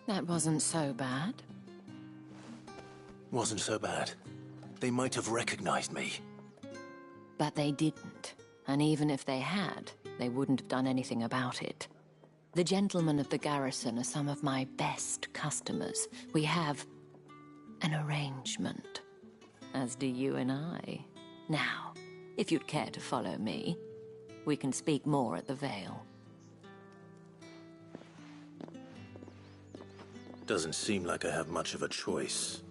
That wasn't so bad. Wasn't so bad. They might have recognized me. But they didn't. And even if they had, they wouldn't have done anything about it. The gentlemen of the garrison are some of my best customers. We have an arrangement, as do you and I. Now, if you'd care to follow me, we can speak more at the Vale. Doesn't seem like I have much of a choice.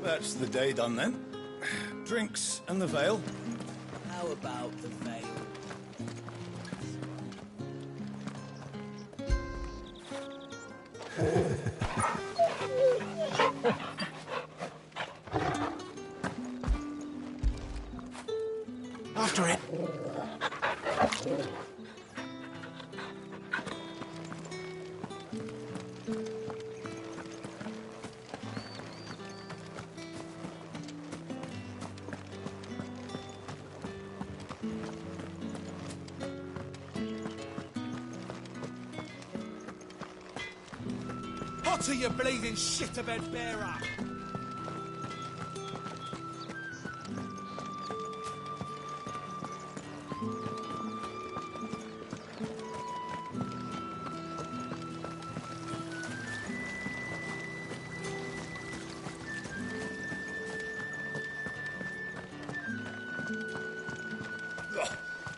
That's the day done then. Drinks and the Vale. How about the Vale? After it. What are you bleeding shit-a-bed bearer?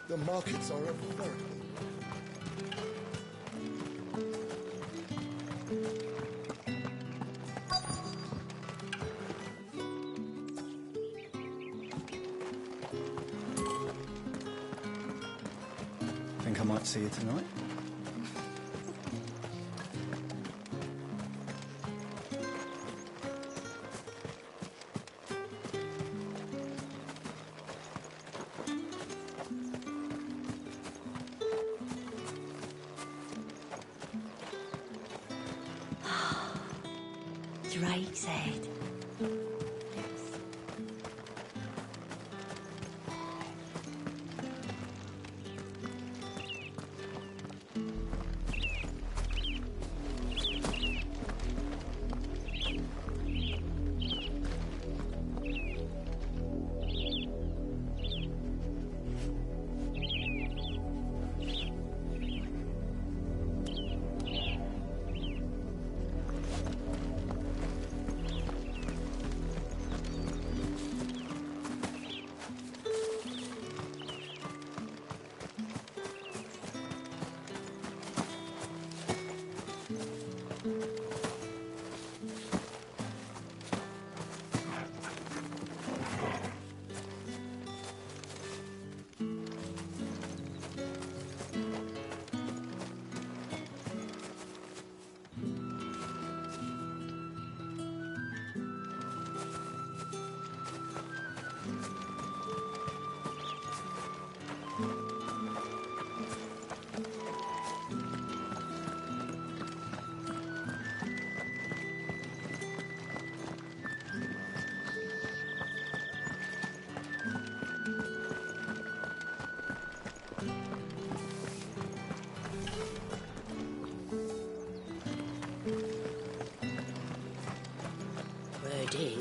The markets are a miracle. Think I might see you tonight? Drake's head.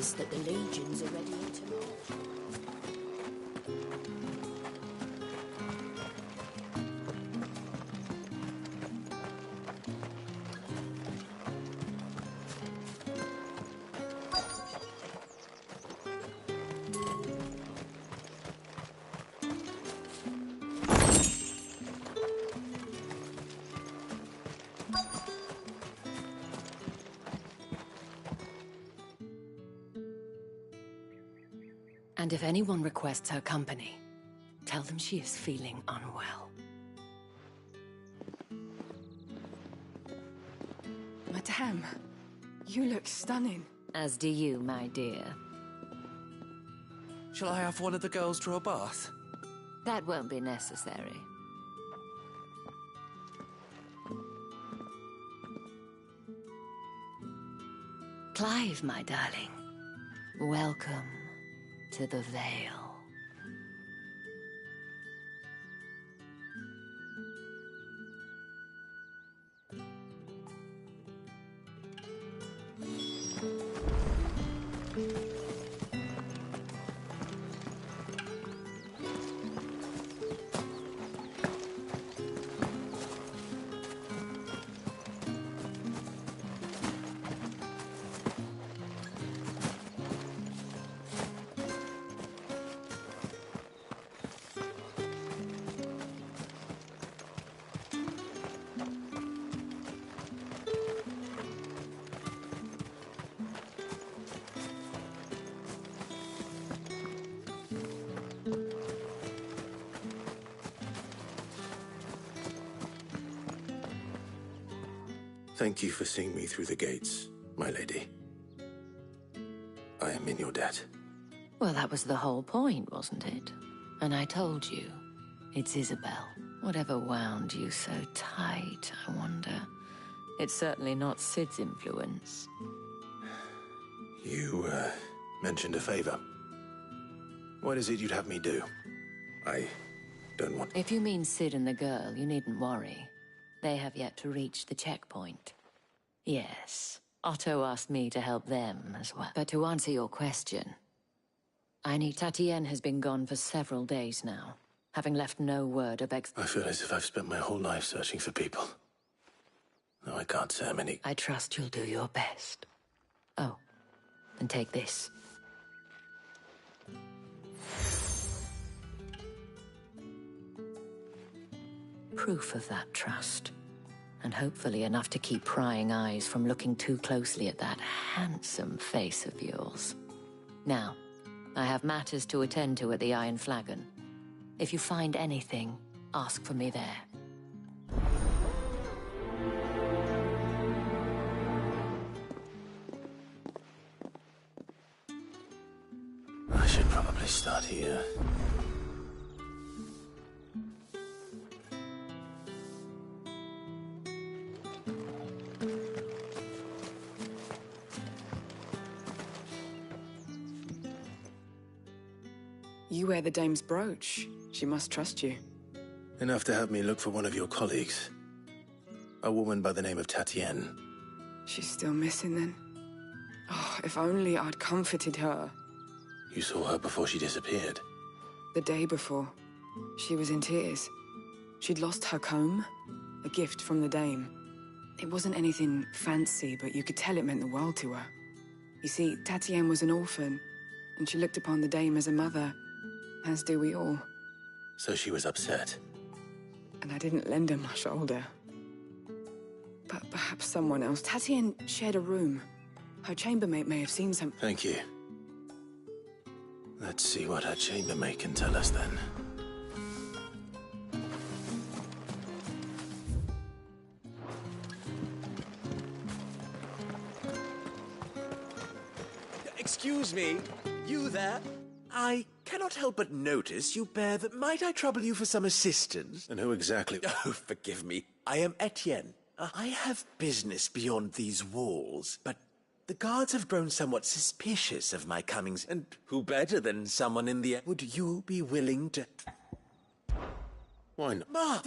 sense that the legions are ready to march. And if anyone requests her company, tell them she is feeling unwell. Madame, you look stunning. As do you, my dear. Shall I have one of the girls draw a bath? That won't be necessary. Clive, my darling. Welcome to the Vale. Thank you for seeing me through the gates, my lady. I am in your debt. Well, that was the whole point, wasn't it? And I told you, it's Isabel. Whatever wound you so tight, I wonder. It's certainly not Sid's influence. You, mentioned a favor. What is it you'd have me do? I don't want... If you mean Sid and the girl, you needn't worry. They have yet to reach the checkpoint. Yes, Otto asked me to help them as well. But to answer your question, I need... Tatienne has been gone for several days now, having left no word of I feel as if I've spent my whole life searching for people. No, I can't say I'm any... I trust you'll do your best. Oh, and take this. Proof of that trust. And hopefully enough to keep prying eyes from looking too closely at that handsome face of yours. Now, I have matters to attend to at the Iron Flagon. If you find anything, ask for me there. I should probably start here. You wear the dame's brooch. She must trust you. Enough to have me look for one of your colleagues. A woman by the name of Tatienne. She's still missing then? Oh, if only I'd comforted her. You saw her before she disappeared. The day before. She was in tears. She'd lost her comb, a gift from the dame. It wasn't anything fancy, but you could tell it meant the world to her. You see, Tatienne was an orphan, and she looked upon the dame as a mother, as do we all. So she was upset. And I didn't lend her my shoulder. But perhaps someone else. Tatienne shared a room. Her chambermaid may have seen something. Thank you. Let's see what her chambermaid can tell us then. Excuse me, you there? I cannot help but notice you bear the... Might I trouble you for some assistance? And who exactly? Oh, forgive me. I am Etienne. I have business beyond these walls, but the guards have grown somewhat suspicious of my comings, and who better than someone in the... Would you be willing to... Why not? Ah,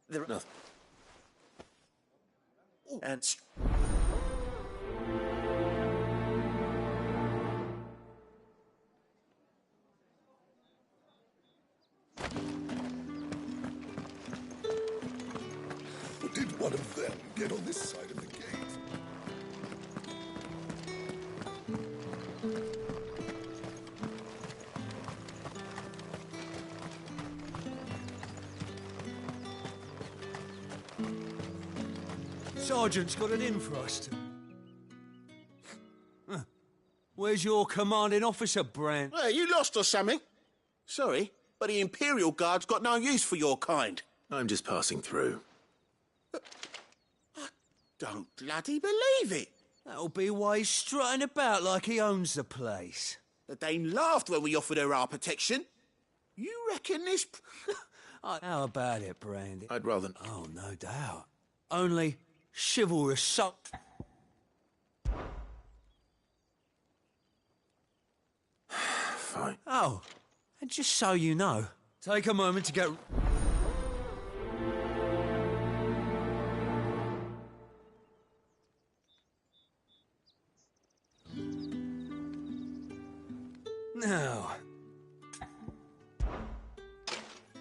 Nothing. and... Did one of them get on this side of the gate? Sergeant's got it in for us. Where's your commanding officer, Brand? Well, you lost or something? Sorry, but the Imperial Guard's got no use for your kind. I'm just passing through. I don't bloody believe it. That'll be why he's strutting about like he owns the place. The Dame laughed when we offered her our protection. You reckon this... How about it, Brandy? I'd rather... Oh, no doubt. Only chivalrous Fine. Oh, and just so you know, take a moment to get... Now...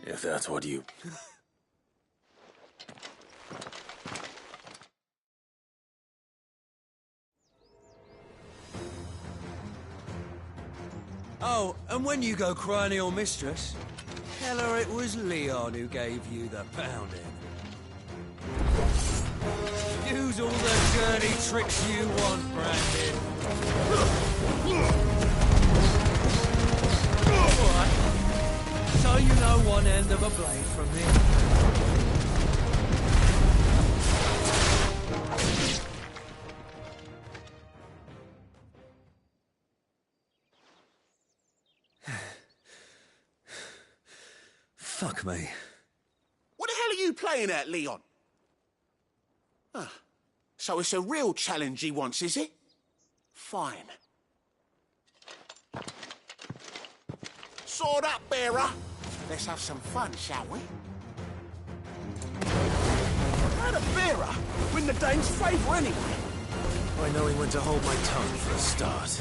If that's what you... Oh, and when you go crying to your mistress, tell her it was Leon who gave you the pounding. Use all the dirty tricks you want, Brandon. What? So you know one end of a blade from me. Fuck me. What the hell are you playing at, Leon? Ah, so it's a real challenge he wants, is it? Fine. Sword up, bearer. Let's have some fun, shall we? How'd a bearer win the Dame's favour anyway? I know he went to hold my tongue for a start.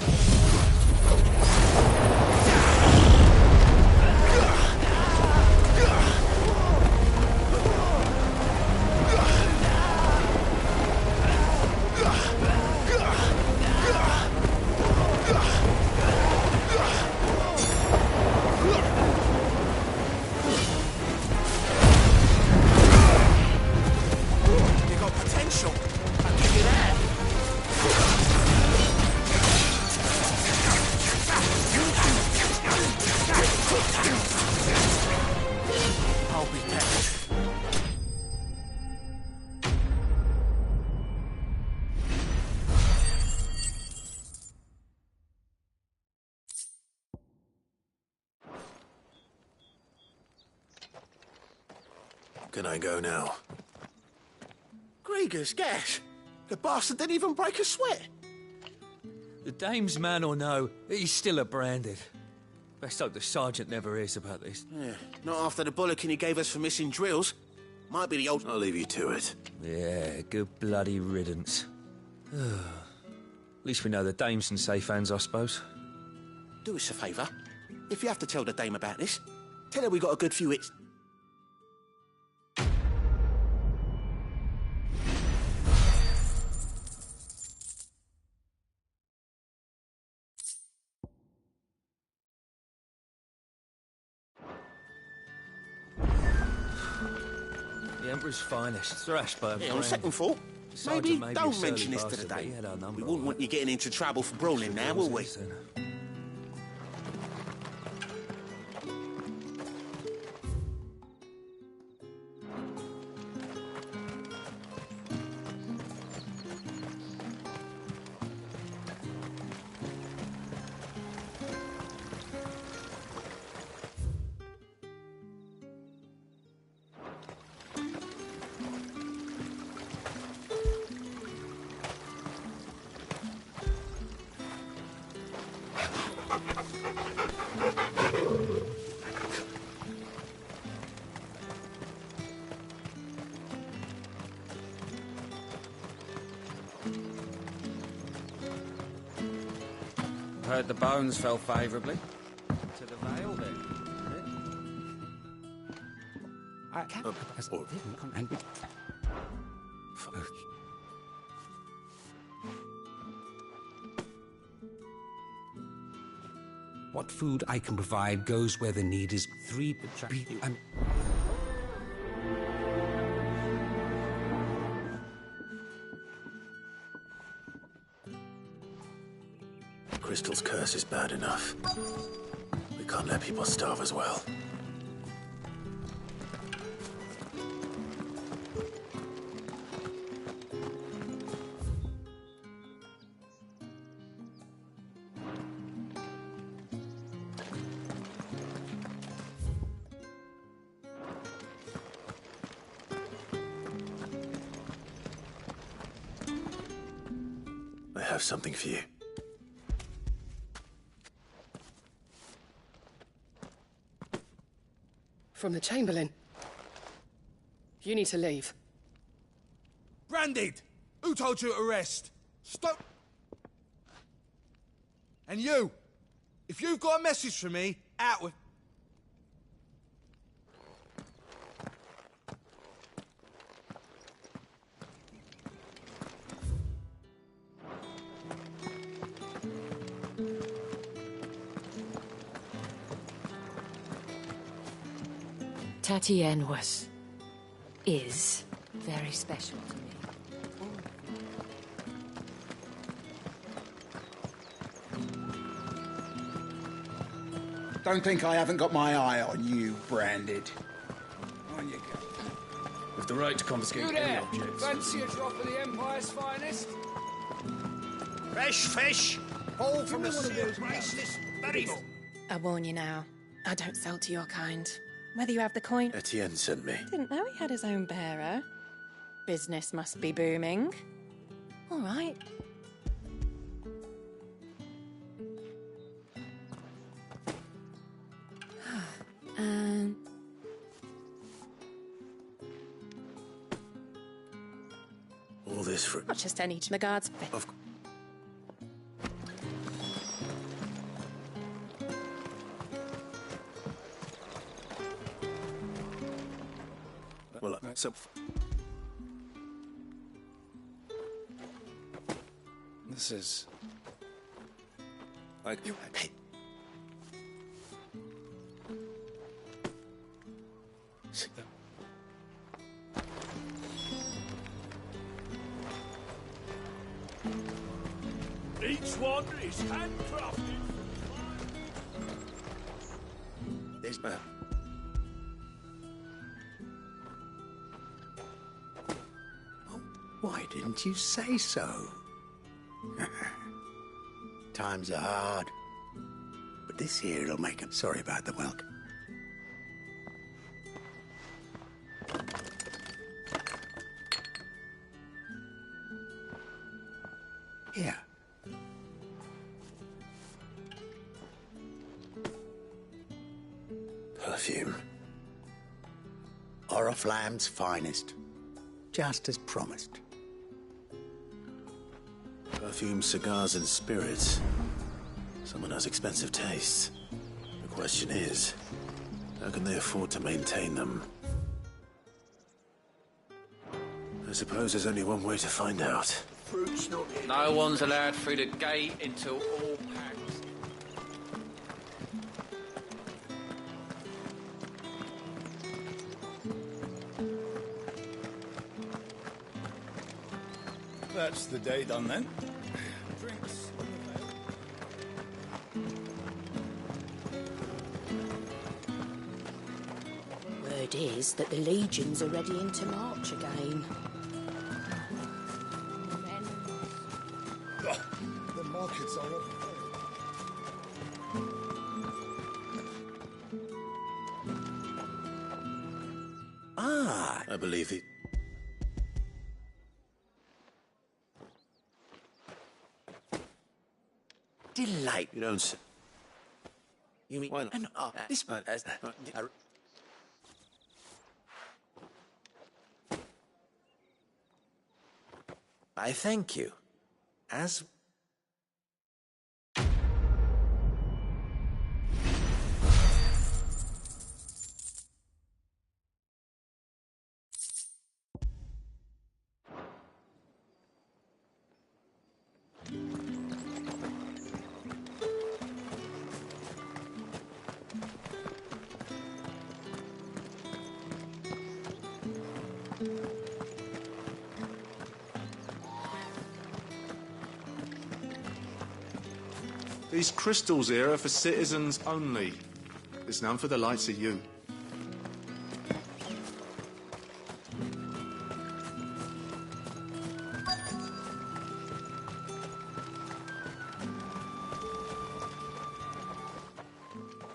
You got potential. I'll give you that. I'll be back. Can I go now? Grieger's gas. The bastard didn't even break a sweat. The Dame's man or no, he's still a branded. Best hope the sergeant never hears about this. Yeah, not after the bollocking he gave us for missing drills. Might be the old... I'll leave you to it. Yeah, good bloody riddance. At least we know the Dame's in safe hands, I suppose. Do us a favour. If you have to tell the Dame about this, tell her we got a good few hits. The Emperor's finest, thrashed by a Yeah, on brand. second thought, Sergeant maybe may be a don't surly mention this to the bastard, but he Dame. had our number, We wouldn't want you getting into trouble for brawling now, will we? heard the bones fell favourably. To the Vale, then. I can't. What food I can provide goes where the need is. Crystal's curse is bad enough. We can't let people starve as well. I have something for you. From the Chamberlain. You need to leave. Branded! Who told you to rest? Stop! And you! If you've got a message for me, out with... Tatienne is very special to me. Don't think I haven't got my eye on you, Branded. On you go. With the right to confiscate You any there! objects. Fancy a drop of the Empire's finest? Fresh fish! All from the sea of priceless berries. I warn you now, I don't sell to your kind. Whether you have the coin... Etienne sent me. Didn't know he had his own bearer. Business must be booming. All right. All this for... Not just any the guards. Of... Well, so... This is... Like... Hey. Each one is handcrafted. There's... Why didn't you say so? Times are hard. But this here'll make 'em sorry about the milk. Here. Perfume. Oriflamme's finest. Just as promised. Perfume, cigars, and spirits. Someone has expensive tastes. The question is, how can they afford to maintain them? I suppose there's only one way to find out. Fruit's not here. No one's allowed through the gate until all packs. That's the day done then. Drinks. Word is that the legions are readying to march again. The markets are open. Ah, I believe it. delight. You don't say. You mean... Why not? And, this... I thank you. As... These crystals here are for citizens only. There's none for the likes of you.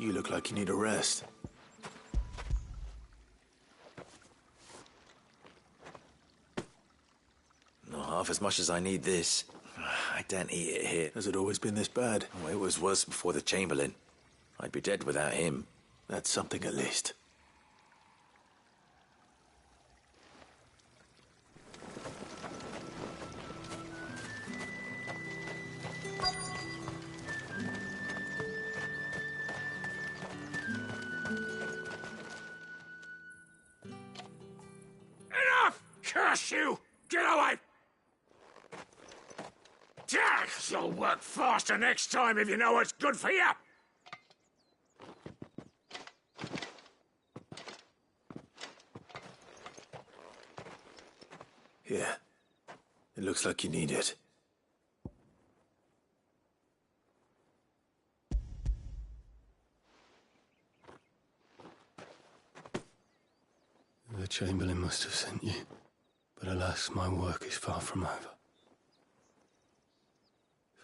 You look like you need a rest. Not half as much as I need this. I don't eat it here. Has it always been this bad? Oh, it was worse before the Chamberlain. I'd be dead without him. That's something at least. Enough! Curse you! Get away! You'll work faster next time if you know what's good for you! Here. It looks like you need it. The Chamberlain must have sent you. But alas, my work is far from over.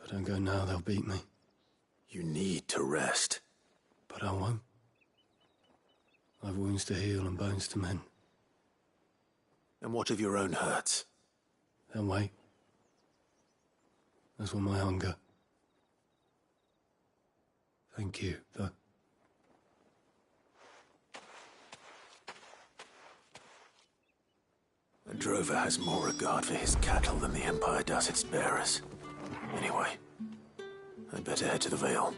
If I don't go now, they'll beat me. You need to rest. But I won't. I've wounds to heal and bones to mend. And what of your own hurts? They'll wait. As will my hunger. Thank you, though. A drover has more regard for his cattle than the Empire does its bearers. Anyway, I'd better head to the Vale.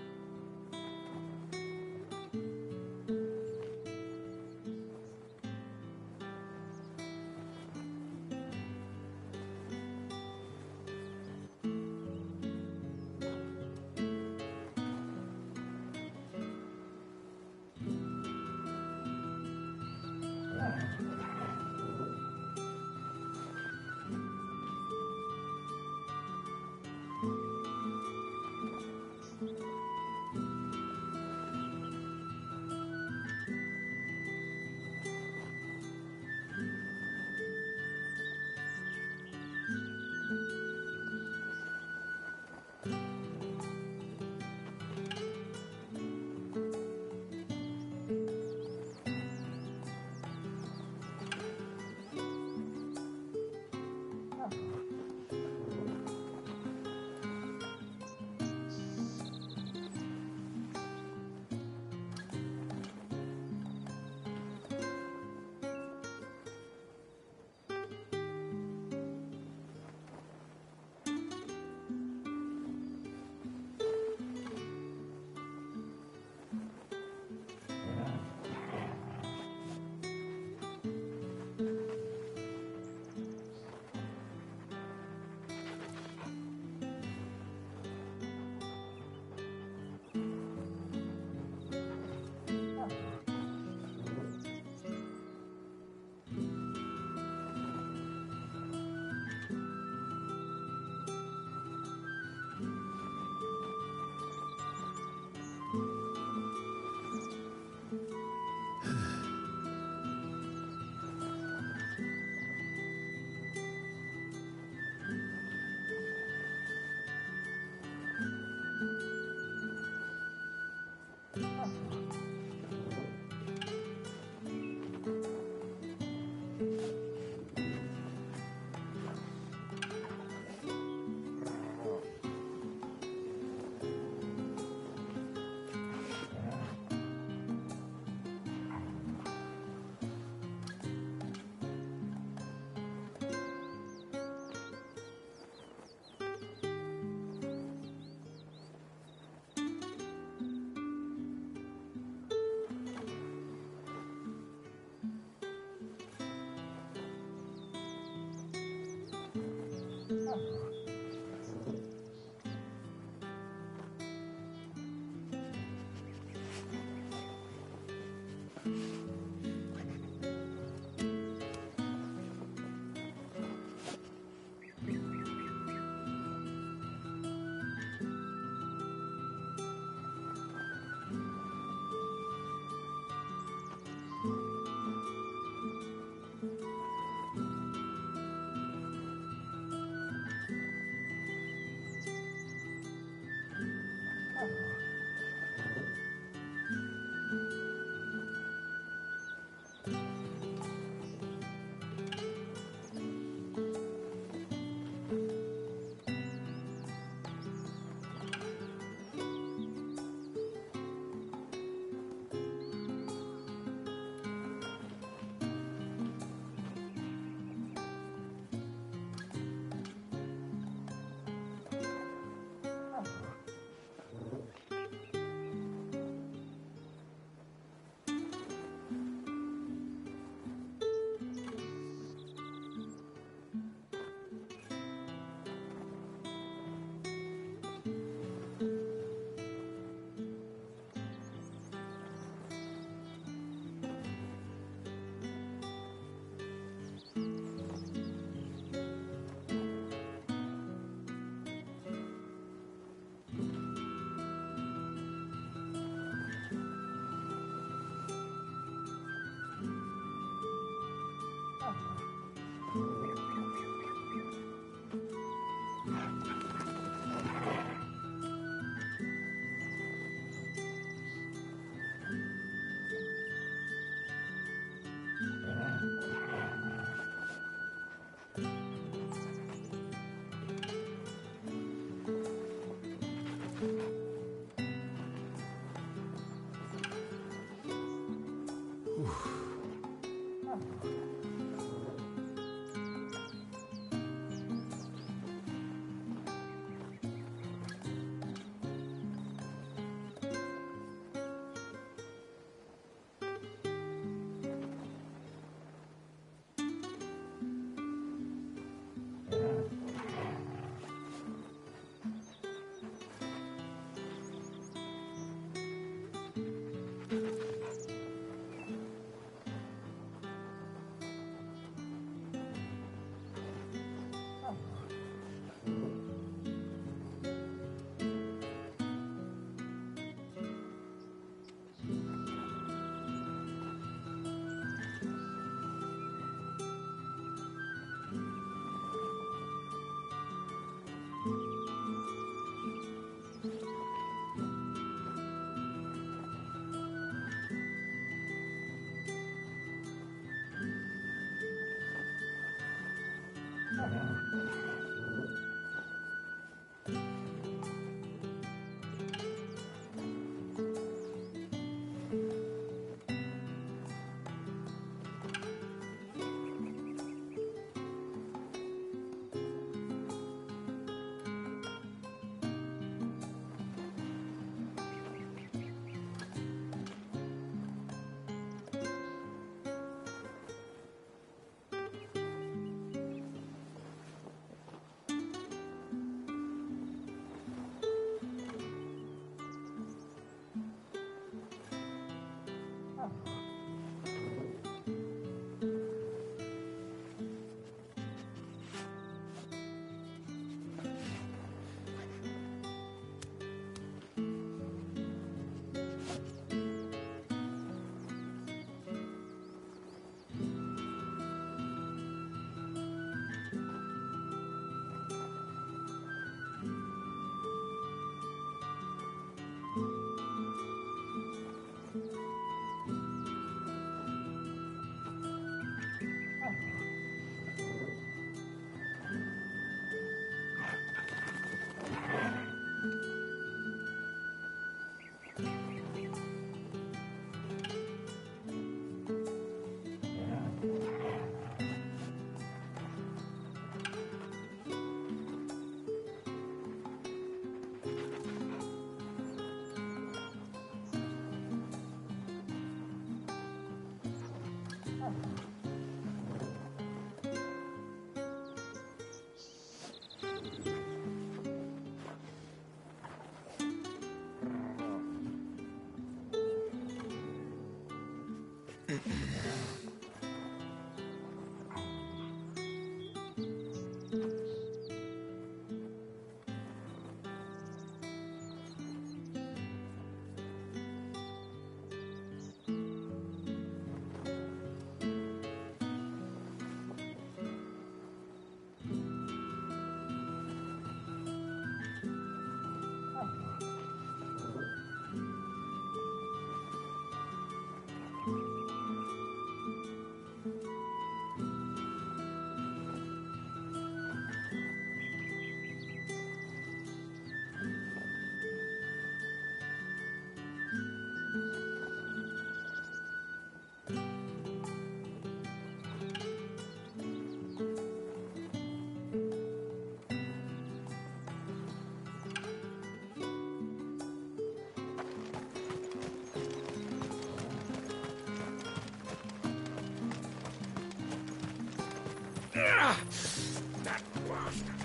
That bastard!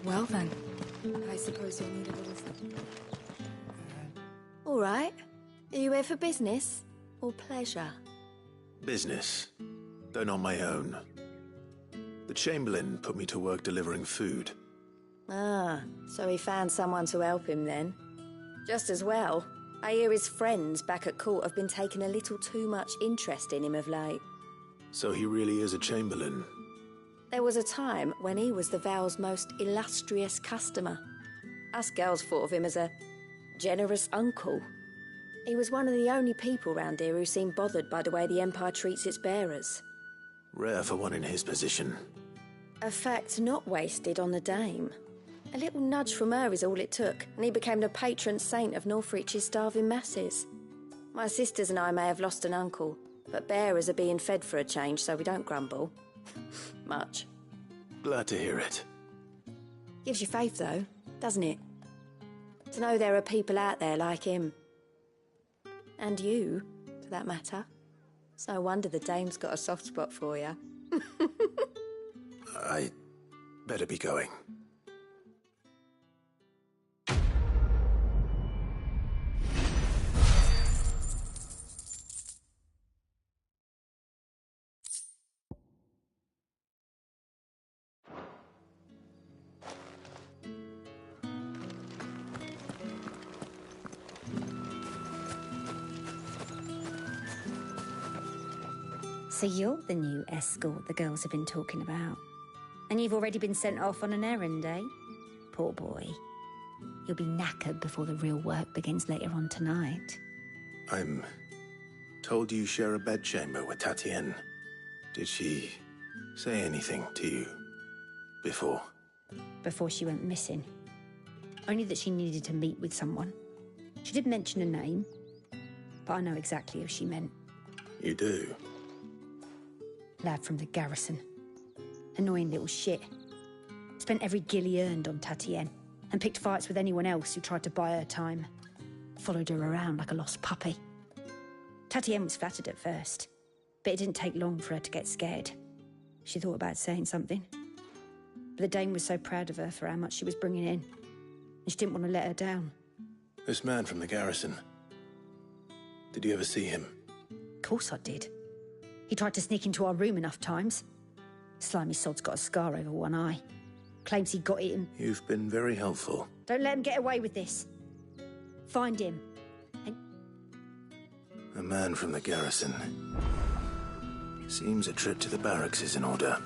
Well then, I suppose you'll need a little something. All right. Are you here for business or pleasure? Business, though not my own. The Chamberlain put me to work delivering food. Ah, so he found someone to help him then. Just as well. I hear his friends back at court have been taking a little too much interest in him of late. So he really is a Chamberlain. There was a time when he was the Val's most illustrious customer. Us girls thought of him as a generous uncle. He was one of the only people round here who seemed bothered by the way the Empire treats its bearers. Rare for one in his position. A fact not wasted on the Dame. A little nudge from her is all it took, and he became the patron saint of Northreach's starving masses. My sisters and I may have lost an uncle, but bearers are being fed for a change, so we don't grumble. Much. Glad to hear it. Gives you faith, though, doesn't it? To know there are people out there like him. And you, for that matter. It's no wonder the Dame's got a soft spot for you. I better be going. So you're the new escort the girls have been talking about. And you've already been sent off on an errand, eh? Poor boy. You'll be knackered before the real work begins later on tonight. I'm told you share a bedchamber with Tatienne. Did she say anything to you before? Before she went missing. Only that she needed to meet with someone. She did mention a name, but I know exactly who she meant. You do? Lad from the garrison. Annoying little shit. Spent every guil he earned on Tatienne, and picked fights with anyone else who tried to buy her time. Followed her around like a lost puppy. Tatienne was flattered at first, but it didn't take long for her to get scared. She thought about saying something. But the Dame was so proud of her for how much she was bringing in, and she didn't want to let her down. This man from the garrison. Did you ever see him? Of course I did. He tried to sneak into our room enough times. Slimy sod's got a scar over one eye. Claims he got it in... You've been very helpful. Don't let him get away with this. Find him. And... A man from the garrison. Seems a trip to the barracks is in order.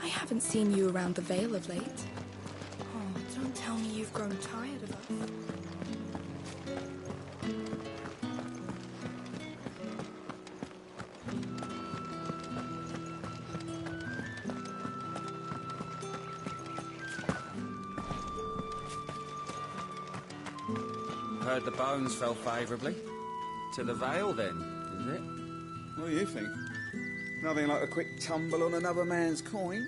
I haven't seen you around the Vale of late. Oh, don't tell me you've grown tired of us. Heard the bones fell favourably. To the Vale, then, is it? What do you think? Nothing like a quick tumble on another man's coin.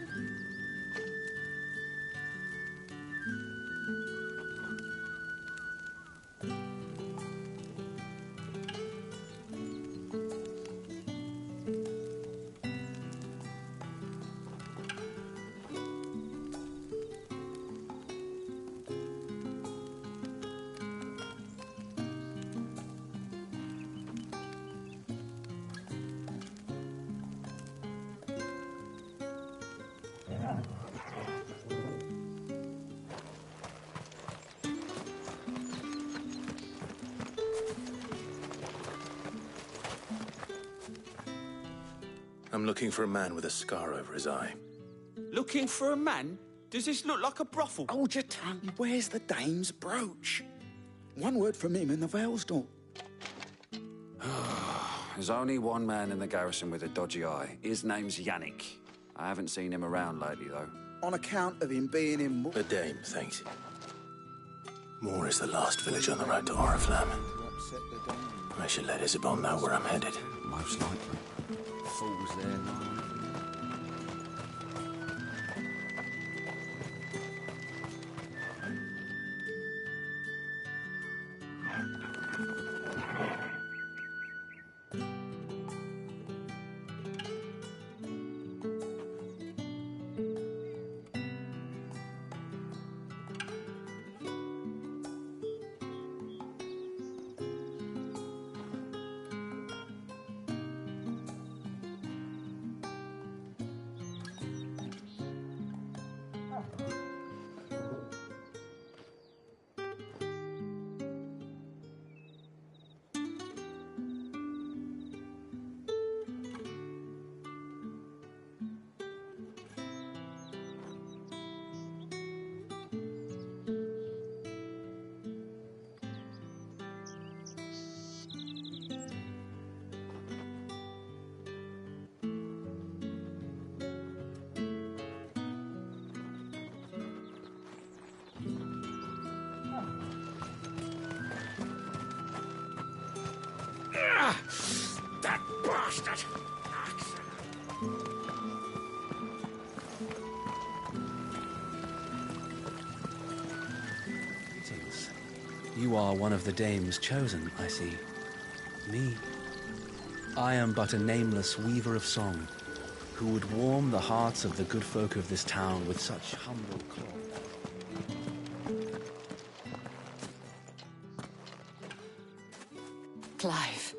I'm looking for a man with a scar over his eye. Looking for a man? Does this look like a brothel? Hold your tongue. Where's the Dame's brooch? One word from him and the Vale's door. There's only one man in the garrison with a dodgy eye. His name's Yannick. I haven't seen him around lately, though. On account of him being in... The Dame, thanks. Moor is the last village on the road to Oriflamme. I should let Isabel know where I'm headed. Most likely. Fools there, no. That bastard! Greetings. You are one of the dames chosen, I see. Me. I am but a nameless weaver of song, who would warm the hearts of the good folk of this town with such humble cloth. Clive,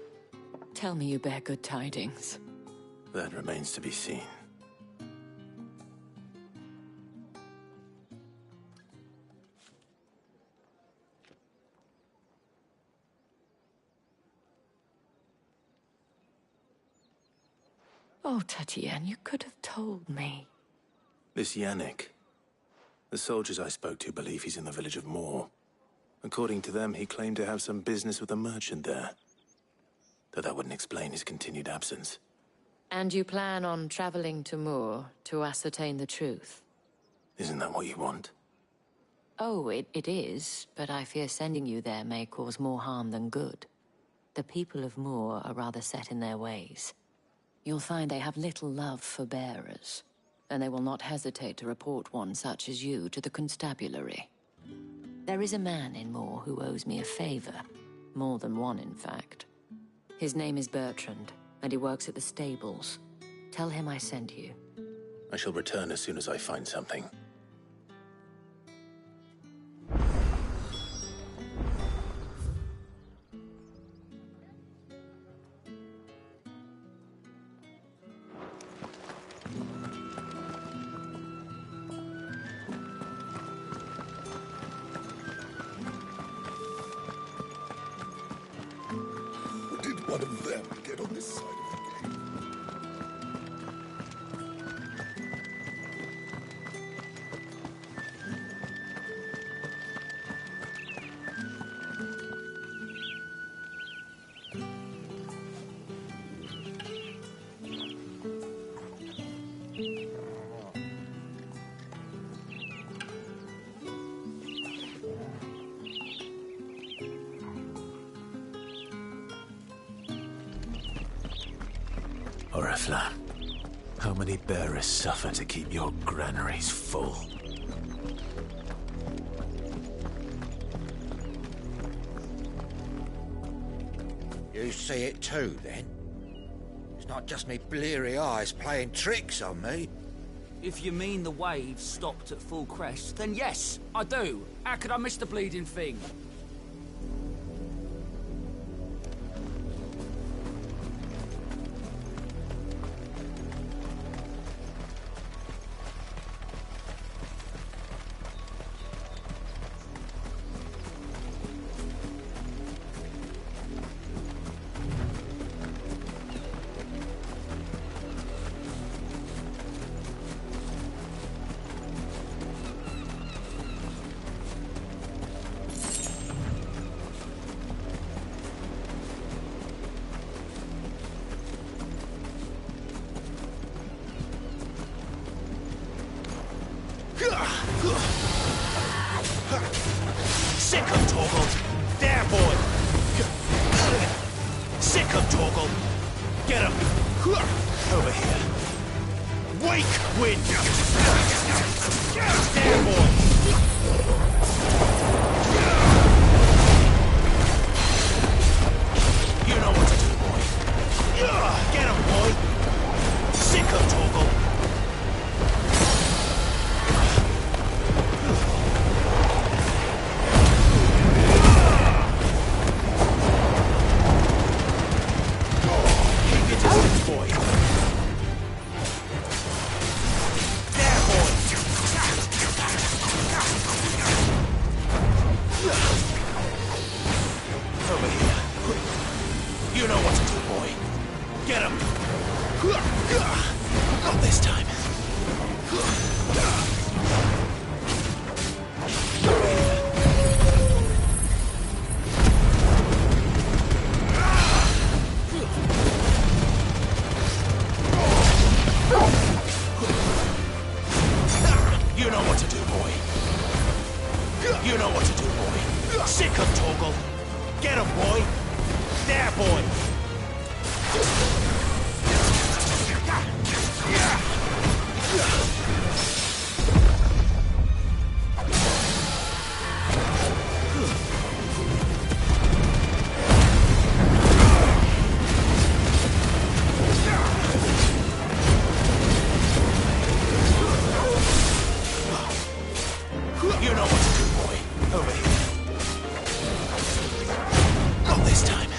tell me you bear good tidings. That remains to be seen. Oh, Tatienne, you could have told me. This Yannick. The soldiers I spoke to believe he's in the village of Moor. According to them, he claimed to have some business with a merchant there. Though that wouldn't explain his continued absence. And you plan on traveling to Moor to ascertain the truth? Isn't that what you want? Oh, it is, but I fear sending you there may cause more harm than good. The people of Moor are rather set in their ways. You'll find they have little love for bearers, and they will not hesitate to report one such as you to the constabulary. There is a man in Moor who owes me a favor. More than one, in fact. His name is Bertrand, and he works at the stables. Tell him I sent you. I shall return as soon as I find something. One of them get on this side of the game. Oriflamme, how many bearers suffer to keep your granaries full? You see it too, then? It's not just me bleary eyes playing tricks on me. If you mean the waves stopped at full crest, then yes, I do. How could I miss the bleeding thing? Sick 'em, Torgal. There, boy. Sick 'em, Torgal. Get him. Over here. Wake, wind. There, boy. You know what to do, boy. Get him, boy. Sick 'em, Torgal. Keep your distance, boy. There, boy. Over here. You know what to do, boy. Get him. Not this time. You know what to do, boy. You know what to do, boy. Sick him, Torgal. Get him, boy. There, boy. You know what to do, boy. Over here. Not this time.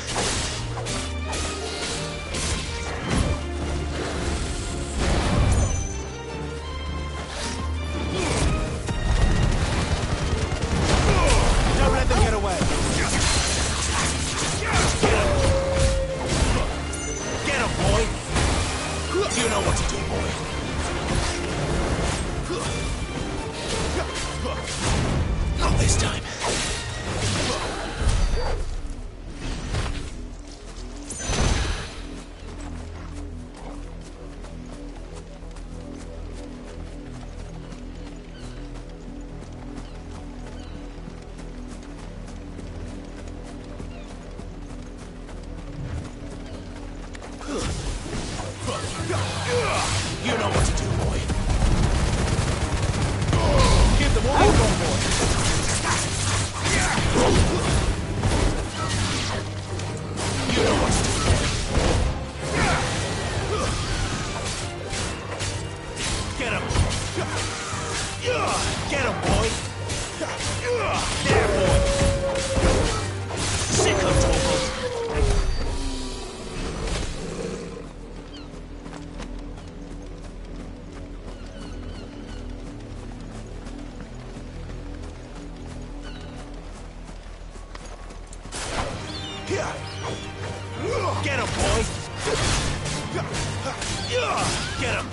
Don't let them get away. Get him, boy. You know what to do, boy. Not this time. You know what to do, boy. Give them all you've got, boy. You know what to do, boy. Get him. Get him, boy. There, boy. Sick of Torgal. Get him, boy! Get him!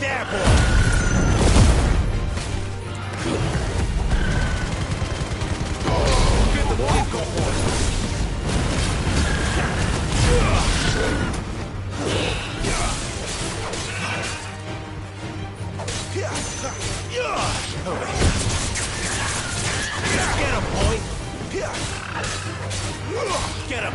There, boy! Get the ball you've got, boy! Over here. Get him, boy! Get him!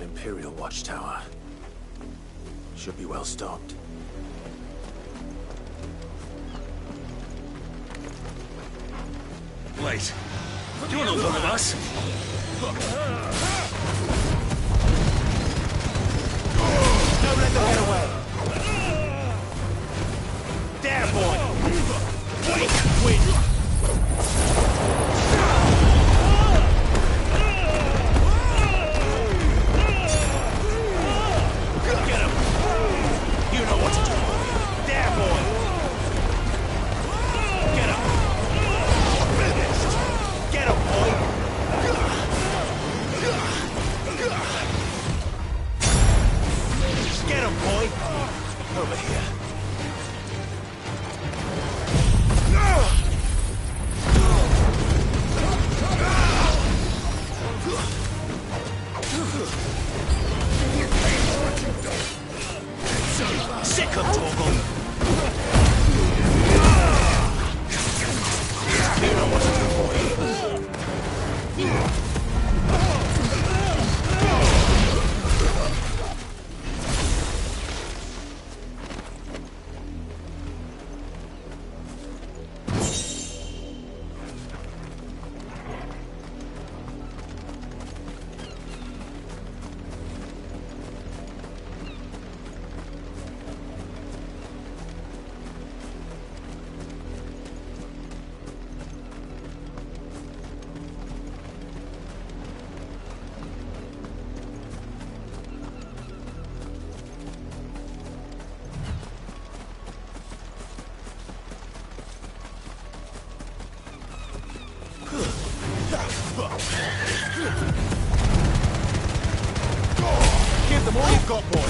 Imperial watchtower. Should be well stocked. Wait. You're not one of us. Don't let them get away. There, boy. Wait, win. Over here. Sick of Torgal. You know what to do, boy. Give them all you've got, boy.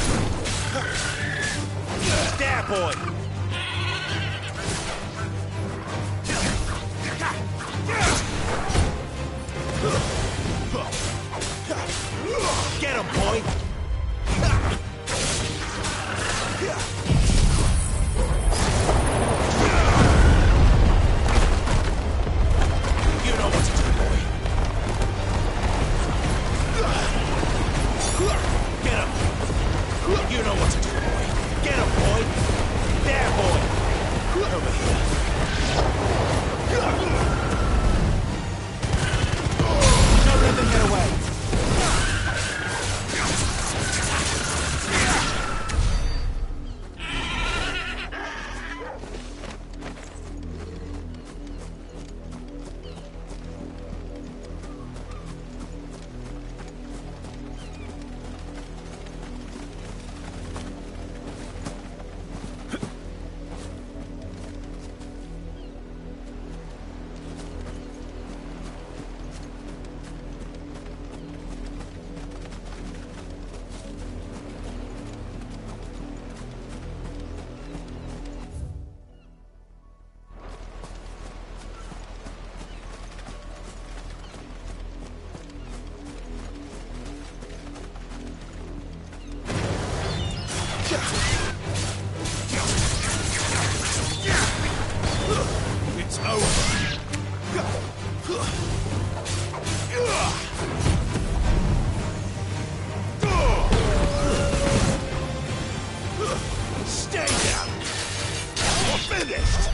There, boy. Get him, boy. You know what to do, boy. Get him. You know what to do, boy. Get him, boy. There, Stay down! You're finished!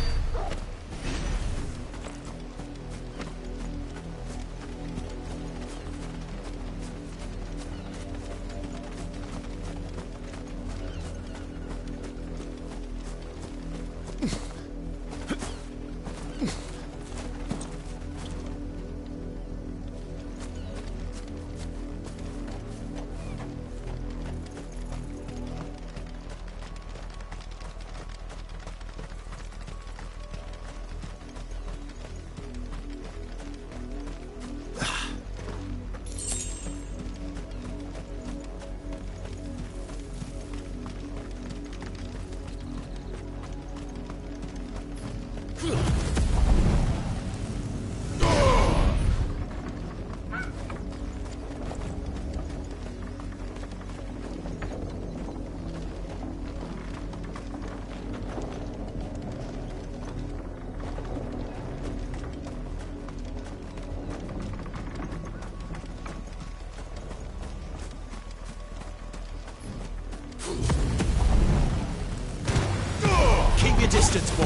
Keep your distance, boy.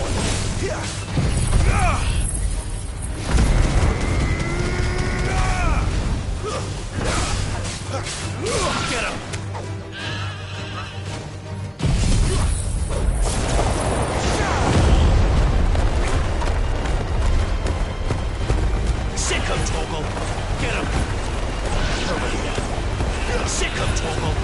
Get him! Sick him, Torgal! Get him! Hurry now! Sick him, Torgal!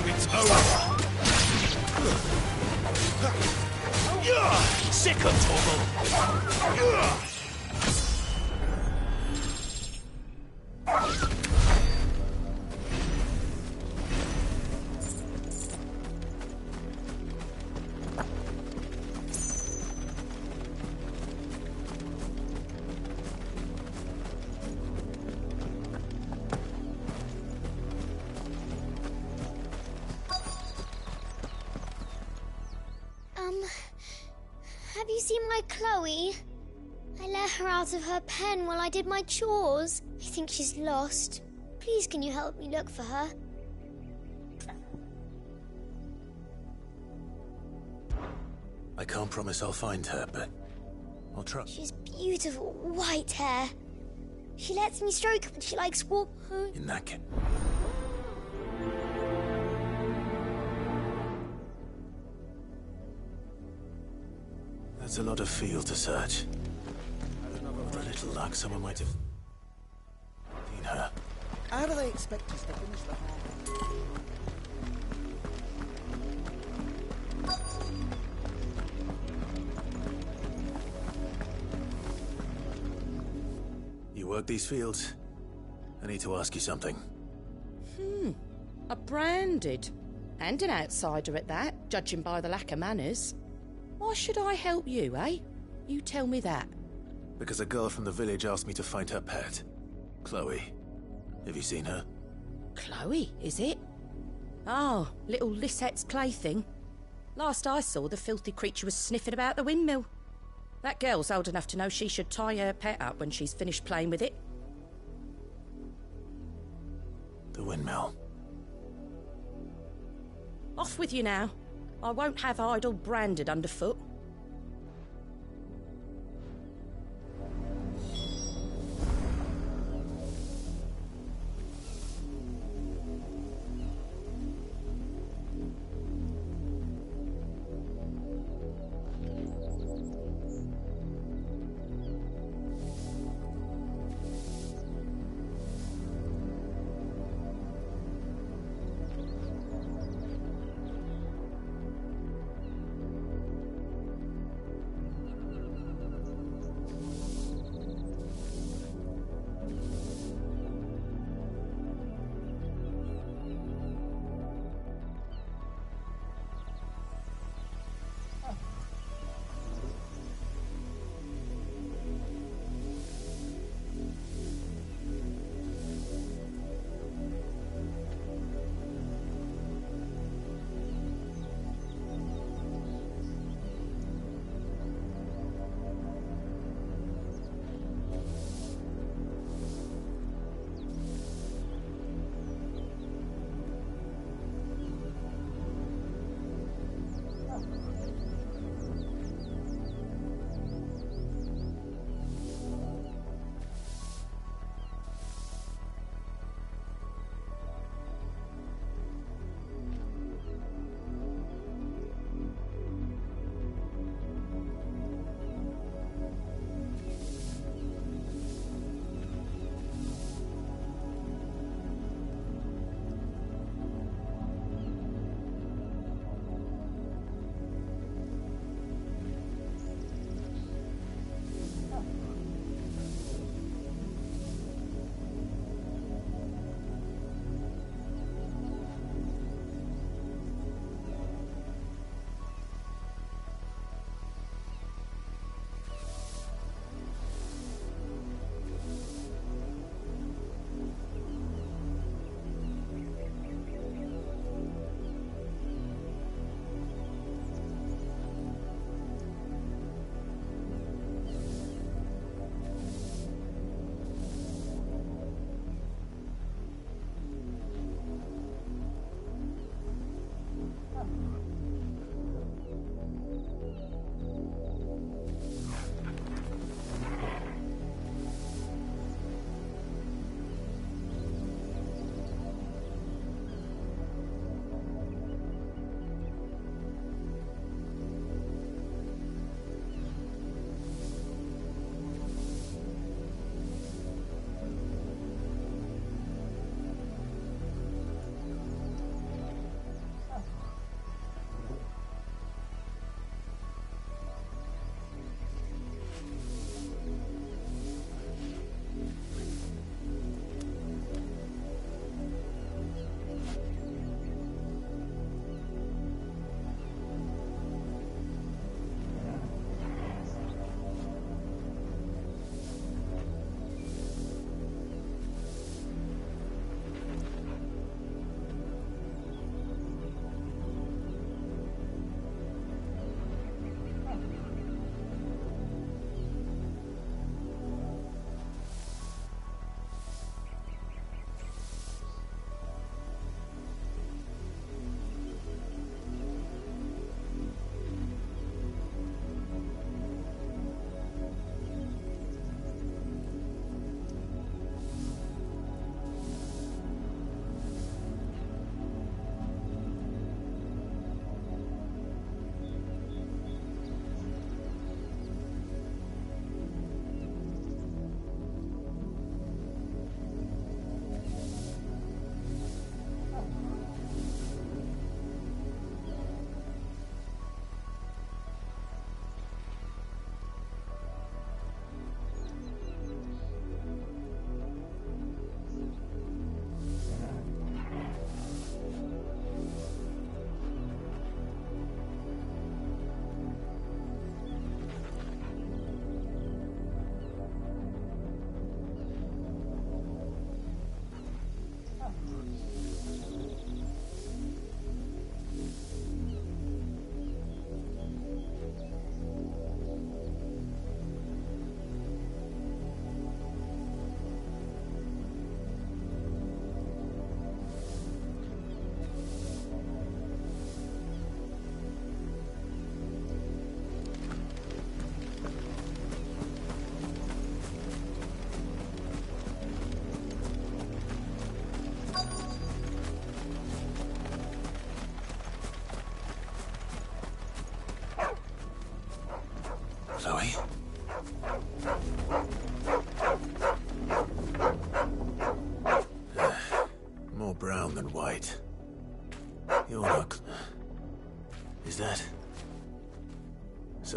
It's over! Have you seen my Chloe? I let her out of her pen while I did my chores. I think she's lost. Please, can you help me look for her? I can't promise I'll find her, but I'll try. She's beautiful white hair. She lets me stroke her, but she likes walk. In that case. That's a lot of field to search. With a little luck, someone might have seen her. How do they expect us to finish the harvest? You work these fields? I need to ask you something. A branded. And an outsider at that, judging by the lack of manners. Why should I help you, eh? You tell me that. Because a girl from the village asked me to find her pet. Chloe. Have you seen her? Chloe, is it? Oh, little Lisette's plaything. Last I saw, the filthy creature was sniffing about the windmill. That girl's old enough to know she should tie her pet up when she's finished playing with it. The windmill. Off with you now. I won't have idle branded underfoot.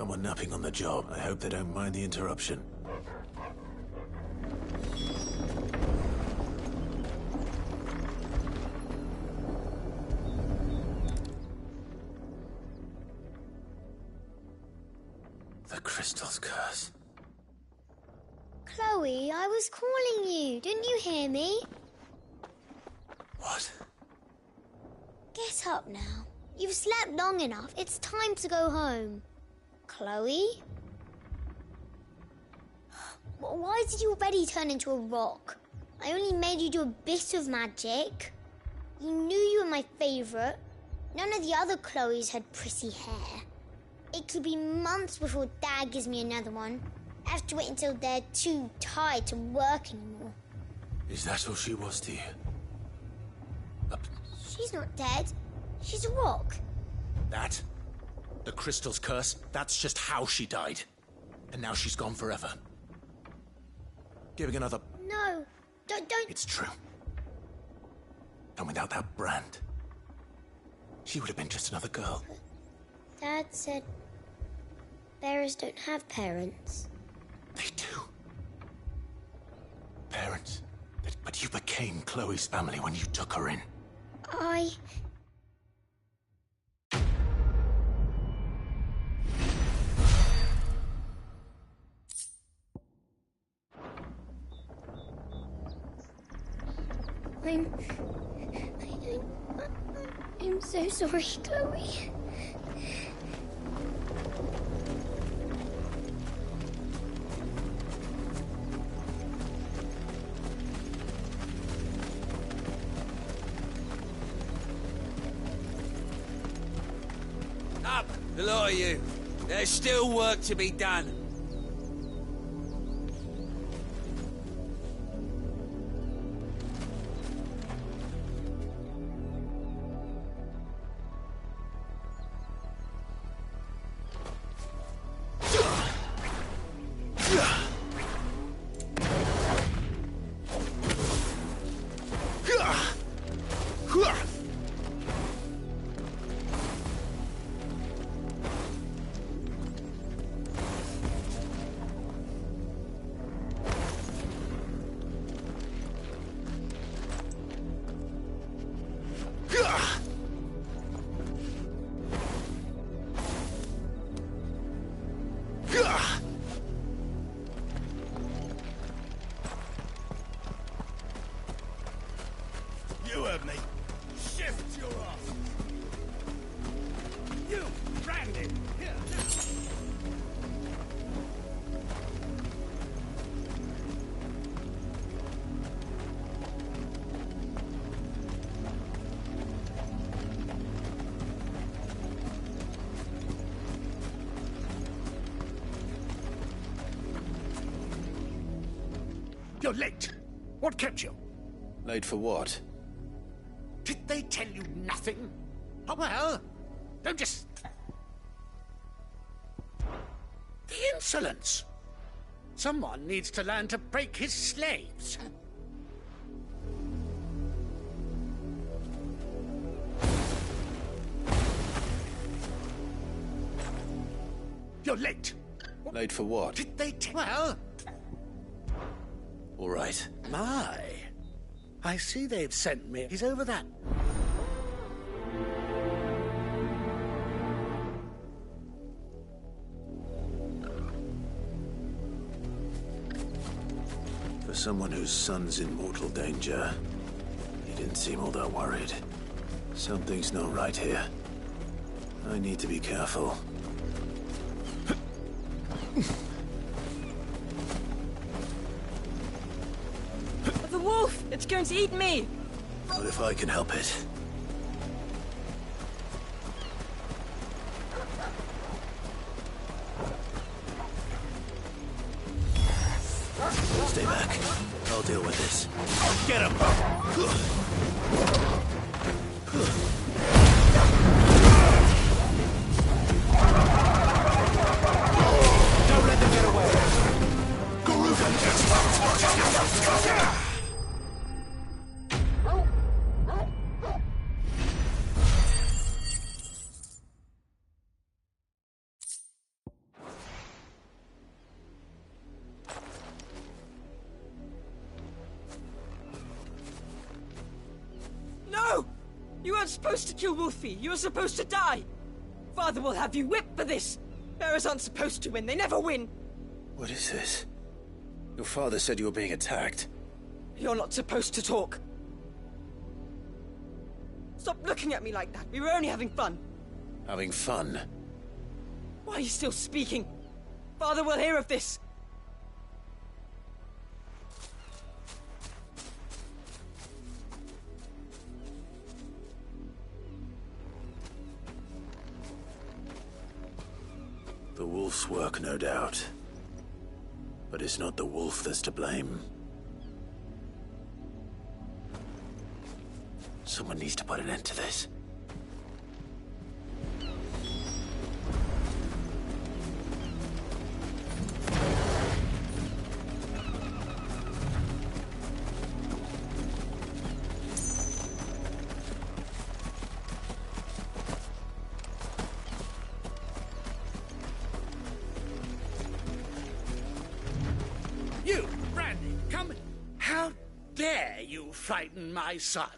Someone napping on the job. I hope they don't mind the interruption. The crystal's curse. Chloe, I was calling you. Didn't you hear me? What? Get up now. You've slept long enough. It's time to go home. Chloe? Why did you already turn into a rock? I only made you do a bit of magic. You knew you were my favourite. None of the other Chloes had pretty hair. It could be months before Dad gives me another one. I have to wait until they're too tired to work anymore. Is that all she was to you? She's not dead. She's a rock. That? The crystal's curse? That's just how she died. And now she's gone forever. Giving another... No, don't... It's true. And without that brand, she would have been just another girl. Dad said bearers don't have parents. They do. Parents. But you became Chloe's family when you took her in. I'm so sorry, Chloe. Up, the lot of you. There's still work to be done. You heard me. Shift your ass. You, branded. Here, now. You're late. What kept you? Late for what? Did they tell you nothing? Oh, well, don't just... The insolence! Someone needs to learn to break his slaves. You're late. Late for what? Did they well... All right. My. I see they've sent me. He's over that. For someone whose son's in mortal danger, he didn't seem all that worried. Something's not right here. I need to be careful. The wolf! It's going to eat me! What if I can help it? Stay back. I'll deal with this. Get him! Don't let them get away! You weren't supposed to kill Wolfie. You were supposed to die. Father will have you whipped for this. Bearers aren't supposed to win. They never win. What is this? Your father said you were being attacked. You're not supposed to talk. Stop looking at me like that. We were only having fun. Having fun? Why are you still speaking? Father will hear of this. The wolf's work, no doubt. But it's not the wolf that's to blame. Someone needs to put an end to this. You, Brandy, come. How dare you frighten my son?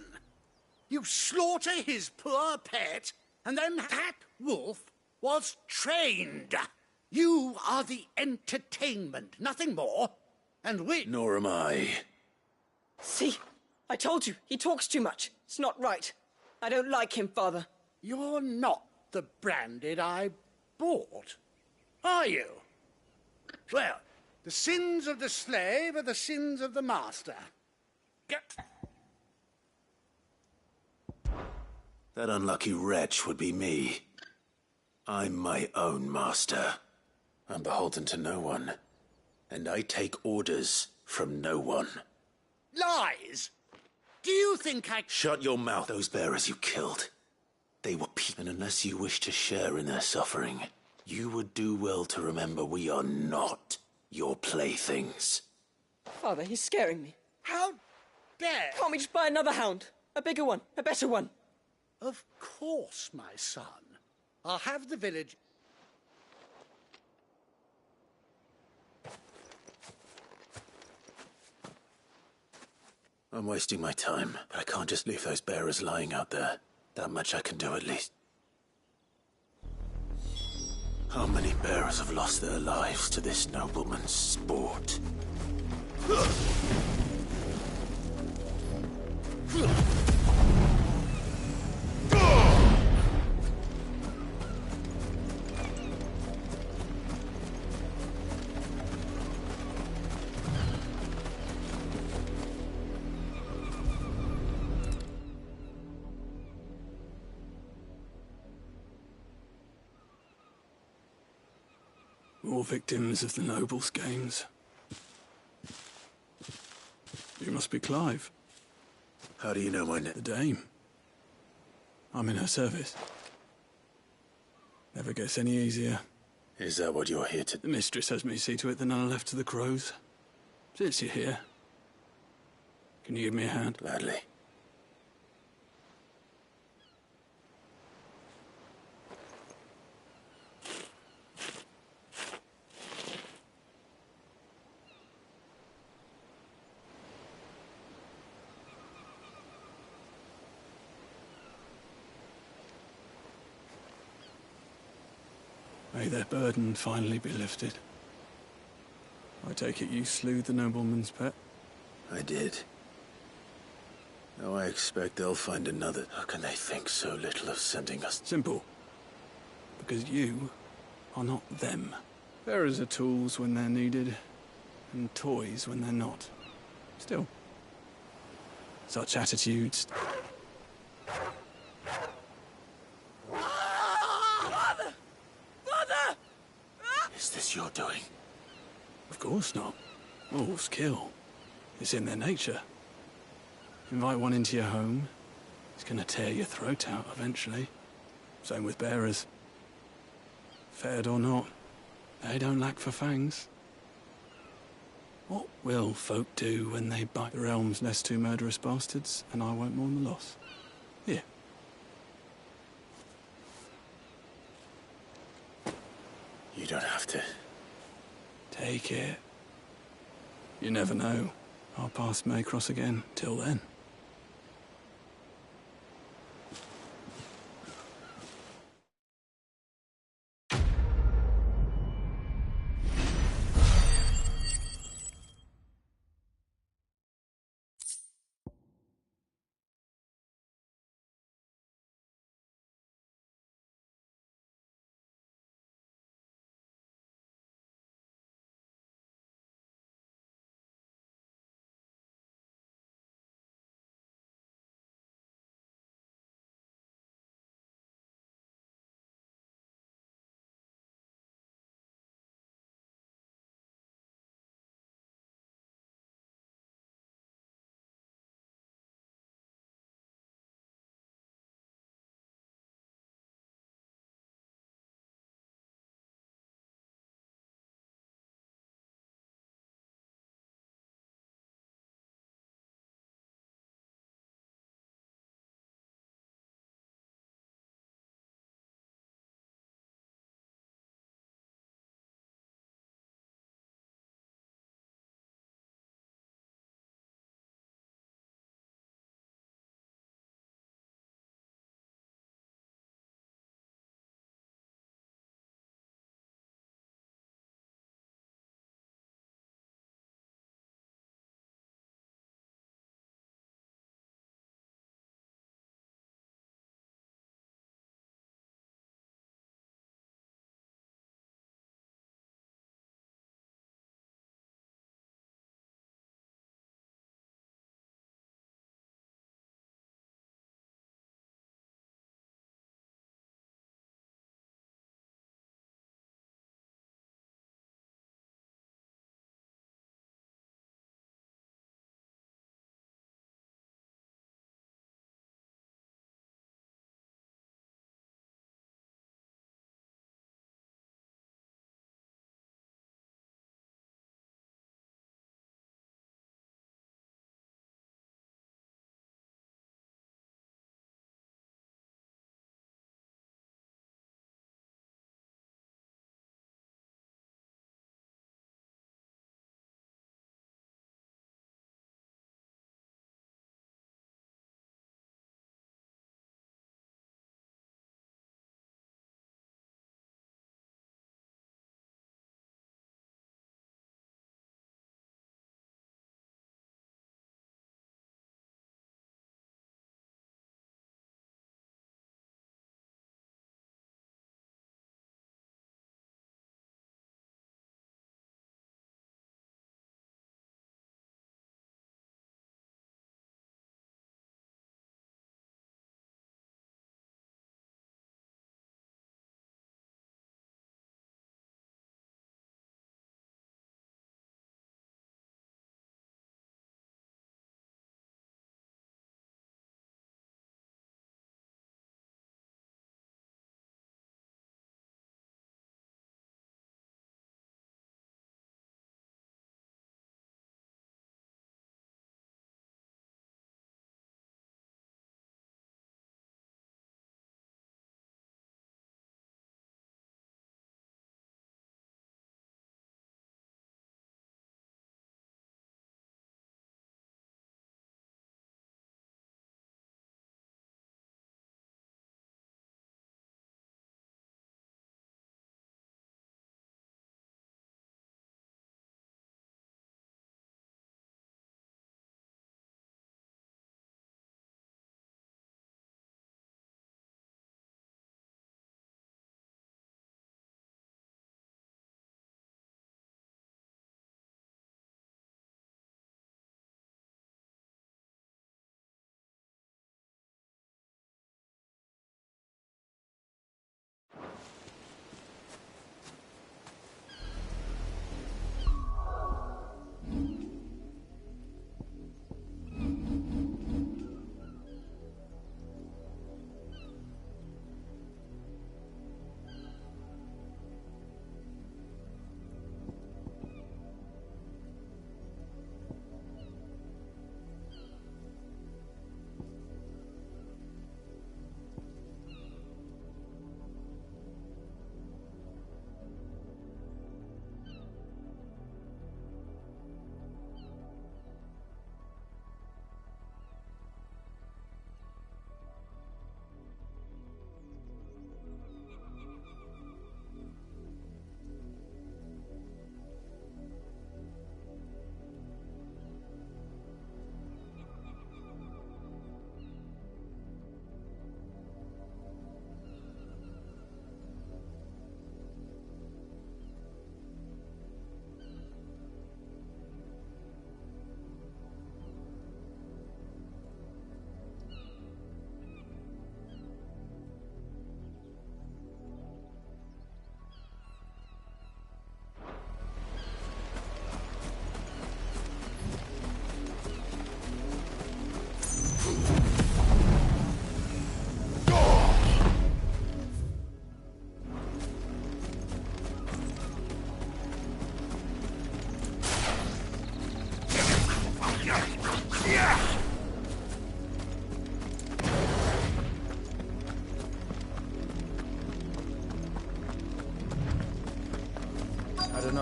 You slaughter his poor pet, and then that wolf was trained. You are the entertainment, nothing more. And we... Nor am I. See? I told you, he talks too much. It's not right. I don't like him, Father. You're not the Branded I bought, are you? Well, the sins of the slave are the sins of the master. Get... That unlucky wretch would be me. I'm my own master. I'm beholden to no one. And I take orders from no one. Lies! Do you think I... Shut your mouth. Those bearers you killed. They were people, and unless you wish to share in their suffering, you would do well to remember we are not your playthings. Father, he's scaring me. How dare... Can't we just buy another hound? A bigger one, a better one. Of course, my son. I'll have the village... I'm wasting my time, but I can't just leave those bearers lying out there. That much I can do at least. How many bearers have lost their lives to this nobleman's sport? All victims of the nobles' games. You must be Clive. How do you know my name? The Dame. I'm in her service. Never gets any easier. Is that what you're here to... The mistress has me see to it that none are left to the crows. Since you're here, can you give me a hand? Gladly. May their burden finally be lifted. I take it you slew the nobleman's pet? I did. Now I expect they'll find another. How can they think so little of sending us? Simple. Because you are not them. Bearers are tools when they're needed, and toys when they're not. Still, such attitudes... Is this your doing? Of course not. Wolves kill. It's in their nature. Invite one into your home, it's gonna tear your throat out eventually. Same with bearers. Fed or not, they don't lack for fangs. What will folk do when they bite the realm's next two murderous bastards, and I won't mourn the loss? Here. You don't have to. Take it. You never know. Our paths may cross again. Till then.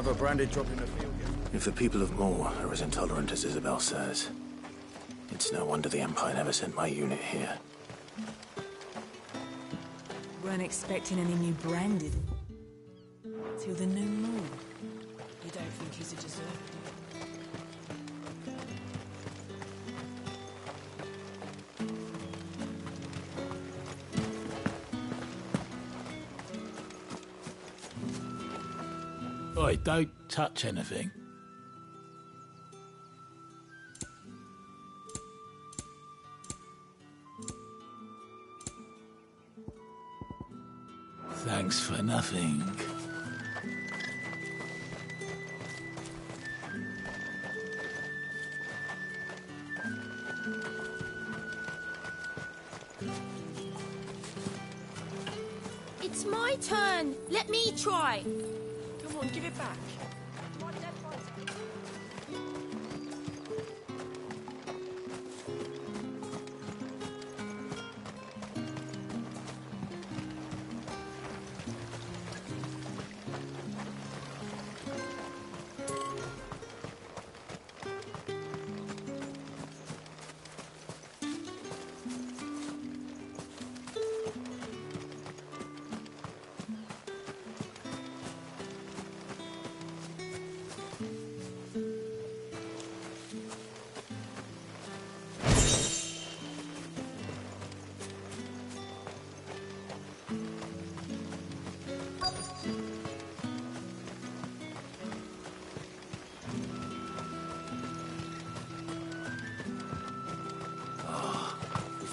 Another branded drop in the field yet. If the people of Moor are as intolerant as Isabel says, it's no wonder the Empire never sent my unit here. Weren't expecting any new branded. Till the new moon. You don't think he's a deserter, Oi, don't touch anything. Thanks for nothing. It's my turn. Let me try. Come on, give it back.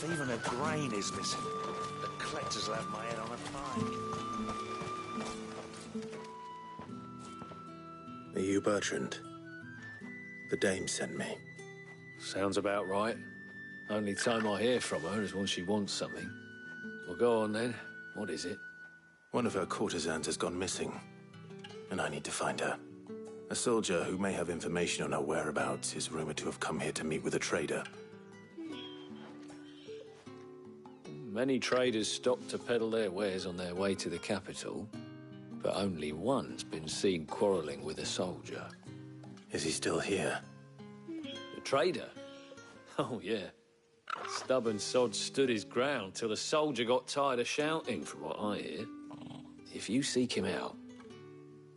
If even a grain is missing, the collectors will have my head on a pike. Are you Bertrand? The dame sent me. Sounds about right. Only time I hear from her is when she wants something. Well, go on then. What is it? One of her courtesans has gone missing, and I need to find her. A soldier who may have information on her whereabouts is rumored to have come here to meet with a trader. Many traders stop to peddle their wares on their way to the capital, but only one's been seen quarrelling with a soldier. Is he still here? The trader? Oh, yeah. Stubborn sod stood his ground till the soldier got tired of shouting, from what I hear. If you seek him out,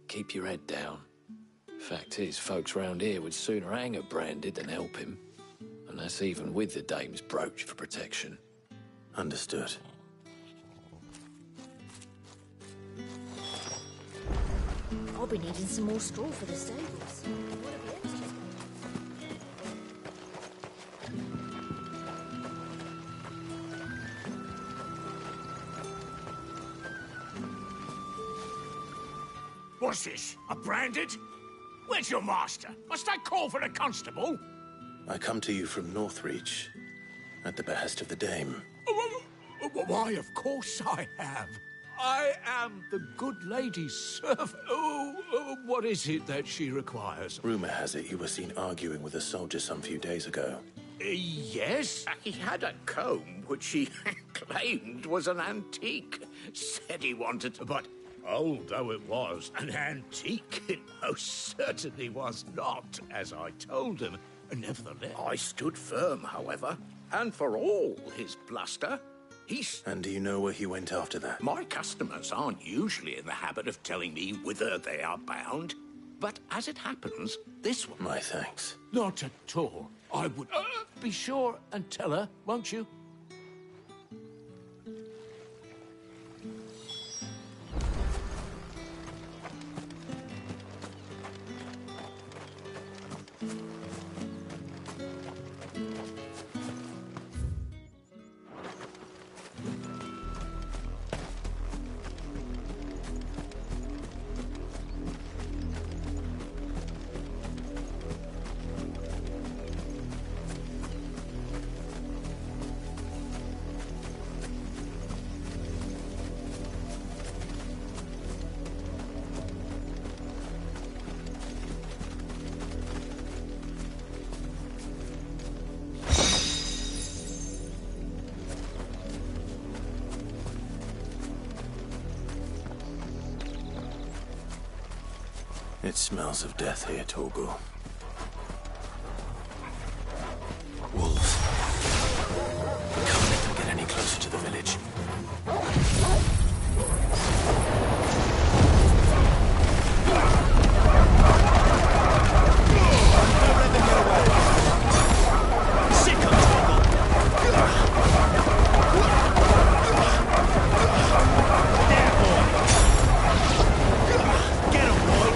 keep your head down. Fact is, folks round here would sooner hang a branded than help him. And that's even with the dame's brooch for protection. Understood. I'll be needing some more straw for the stables. What's this? A branded? Where's your master? Must I call for the constable? I come to you from Northreach, at the behest of the dame. Why, of course I have. I am the good lady's servant. What is it that she requires? Rumor has it you were seen arguing with a soldier some few days ago. Yes, he had a comb which he claimed was an antique. Said he wanted to, but old though it was, an antique it most certainly was not, as I told him. Nevertheless, I stood firm, however, and for all his bluster, And do you know where he went after that? My customers aren't usually in the habit of telling me whither they are bound, but as it happens, this one... My thanks. Not at all. I would... be sure and tell her, won't you? It smells of death here, Torgal. Wolves. We can't let them get any closer to the village. Don't let them get away. Sick of Torgal. There, boy. Get him, boy.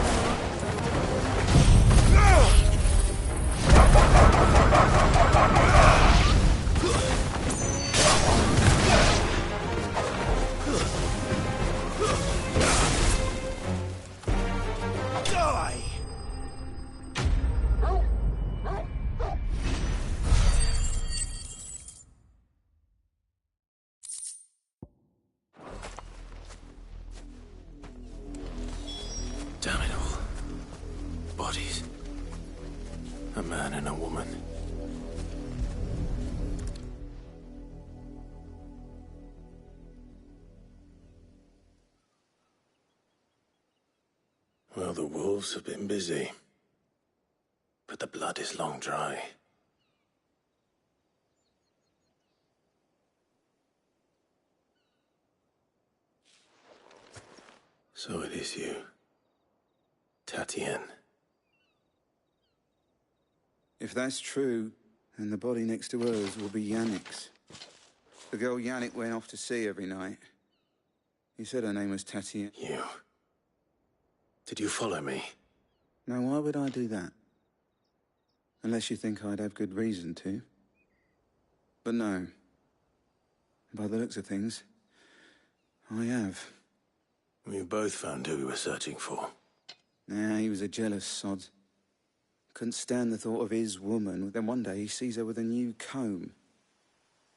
Die! Damn it all. Bodies. A man and a woman. Well, the wolves have been busy. But the blood is long dry. So it is you, Tatienne. If that's true, then the body next to hers will be Yannick's. The girl Yannick went off to see every night. He said her name was Tatienne. You. Did you follow me? Now, why would I do that? Unless you think I'd have good reason to. But no. By the looks of things, I have. We both found who we were searching for. Nah, he was a jealous sod. Couldn't stand the thought of his woman. Then one day he sees her with a new comb.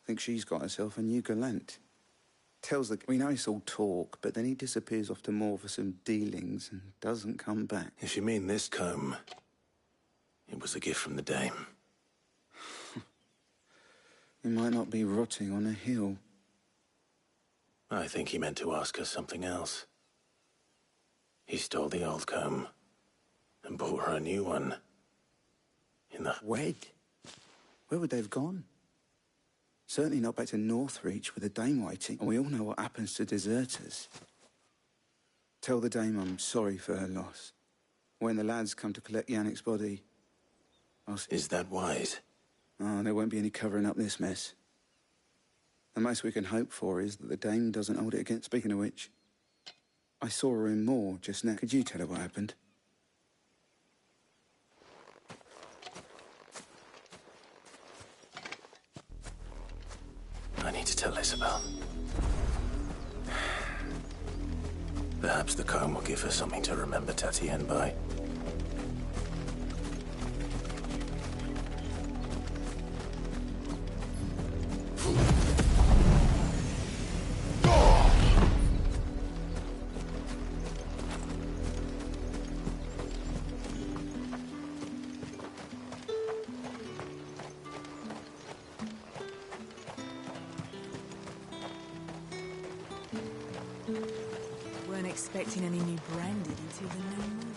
Thinks she's got herself a new gallant. Tells the... We know it's all talk, but then he disappears off to Moor for some dealings and doesn't come back. If you mean this comb, it was a gift from the dame. He might not be rotting on a hill. I think he meant to ask her something else. He stole the old comb and bought her a new one. In the... Wed? Where would they have gone? Certainly not back to Northreach with the dame waiting. And we all know what happens to deserters. Tell the dame I'm sorry for her loss. When the lads come to collect Yannick's body, I'll... Is that wise? Oh, there won't be any covering up this mess. The most we can hope for is that the dame doesn't hold it against... Speaking of which, I saw her in Moor just now. Could you tell her what happened? I need to tell Isabel. Perhaps the comb will give her something to remember Tatienne by. Weren't expecting any new branded until the new moon.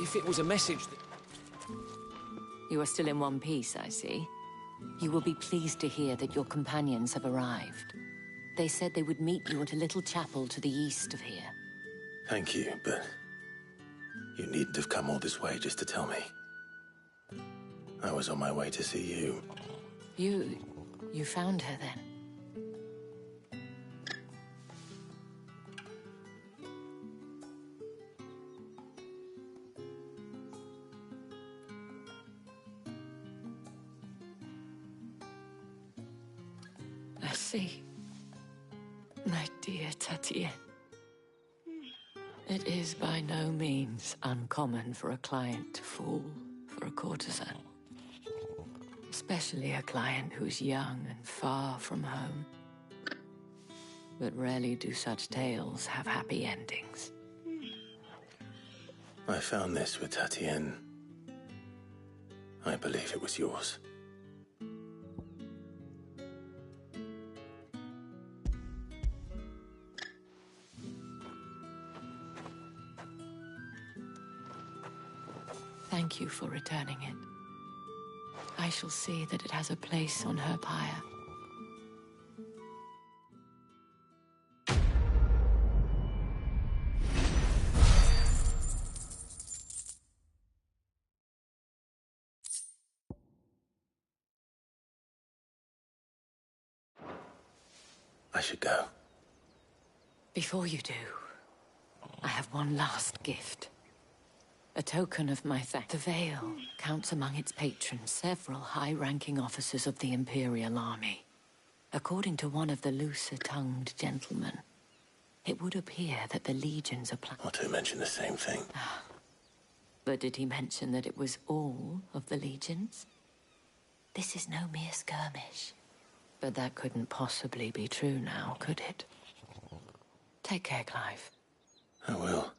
If it was a message that... You are still in one piece, I see. You will be pleased to hear that your companions have arrived. They said they would meet you at a little chapel to the east of here. Thank you, but you needn't have come all this way just to tell me. I was on my way to see you. You found her then? I see. My dear Tatienne. It is by no means uncommon for a client to fall for a courtesan. Especially a client who's young and far from home. but rarely do such tales have happy endings. I found this with Tatienne. I believe it was yours. Thank you for returning it. I shall see that it has a place on her pyre. I should go. Before you do, I have one last gift. A token of my thanks. The Vale counts among its patrons several high-ranking officers of the Imperial Army. According to one of the looser-tongued gentlemen, it would appear that the legions are planning... Or to mention the same thing. But did he mention that it was all of the legions? This is no mere skirmish. But that couldn't possibly be true now, could it? Take care, Clive. I will.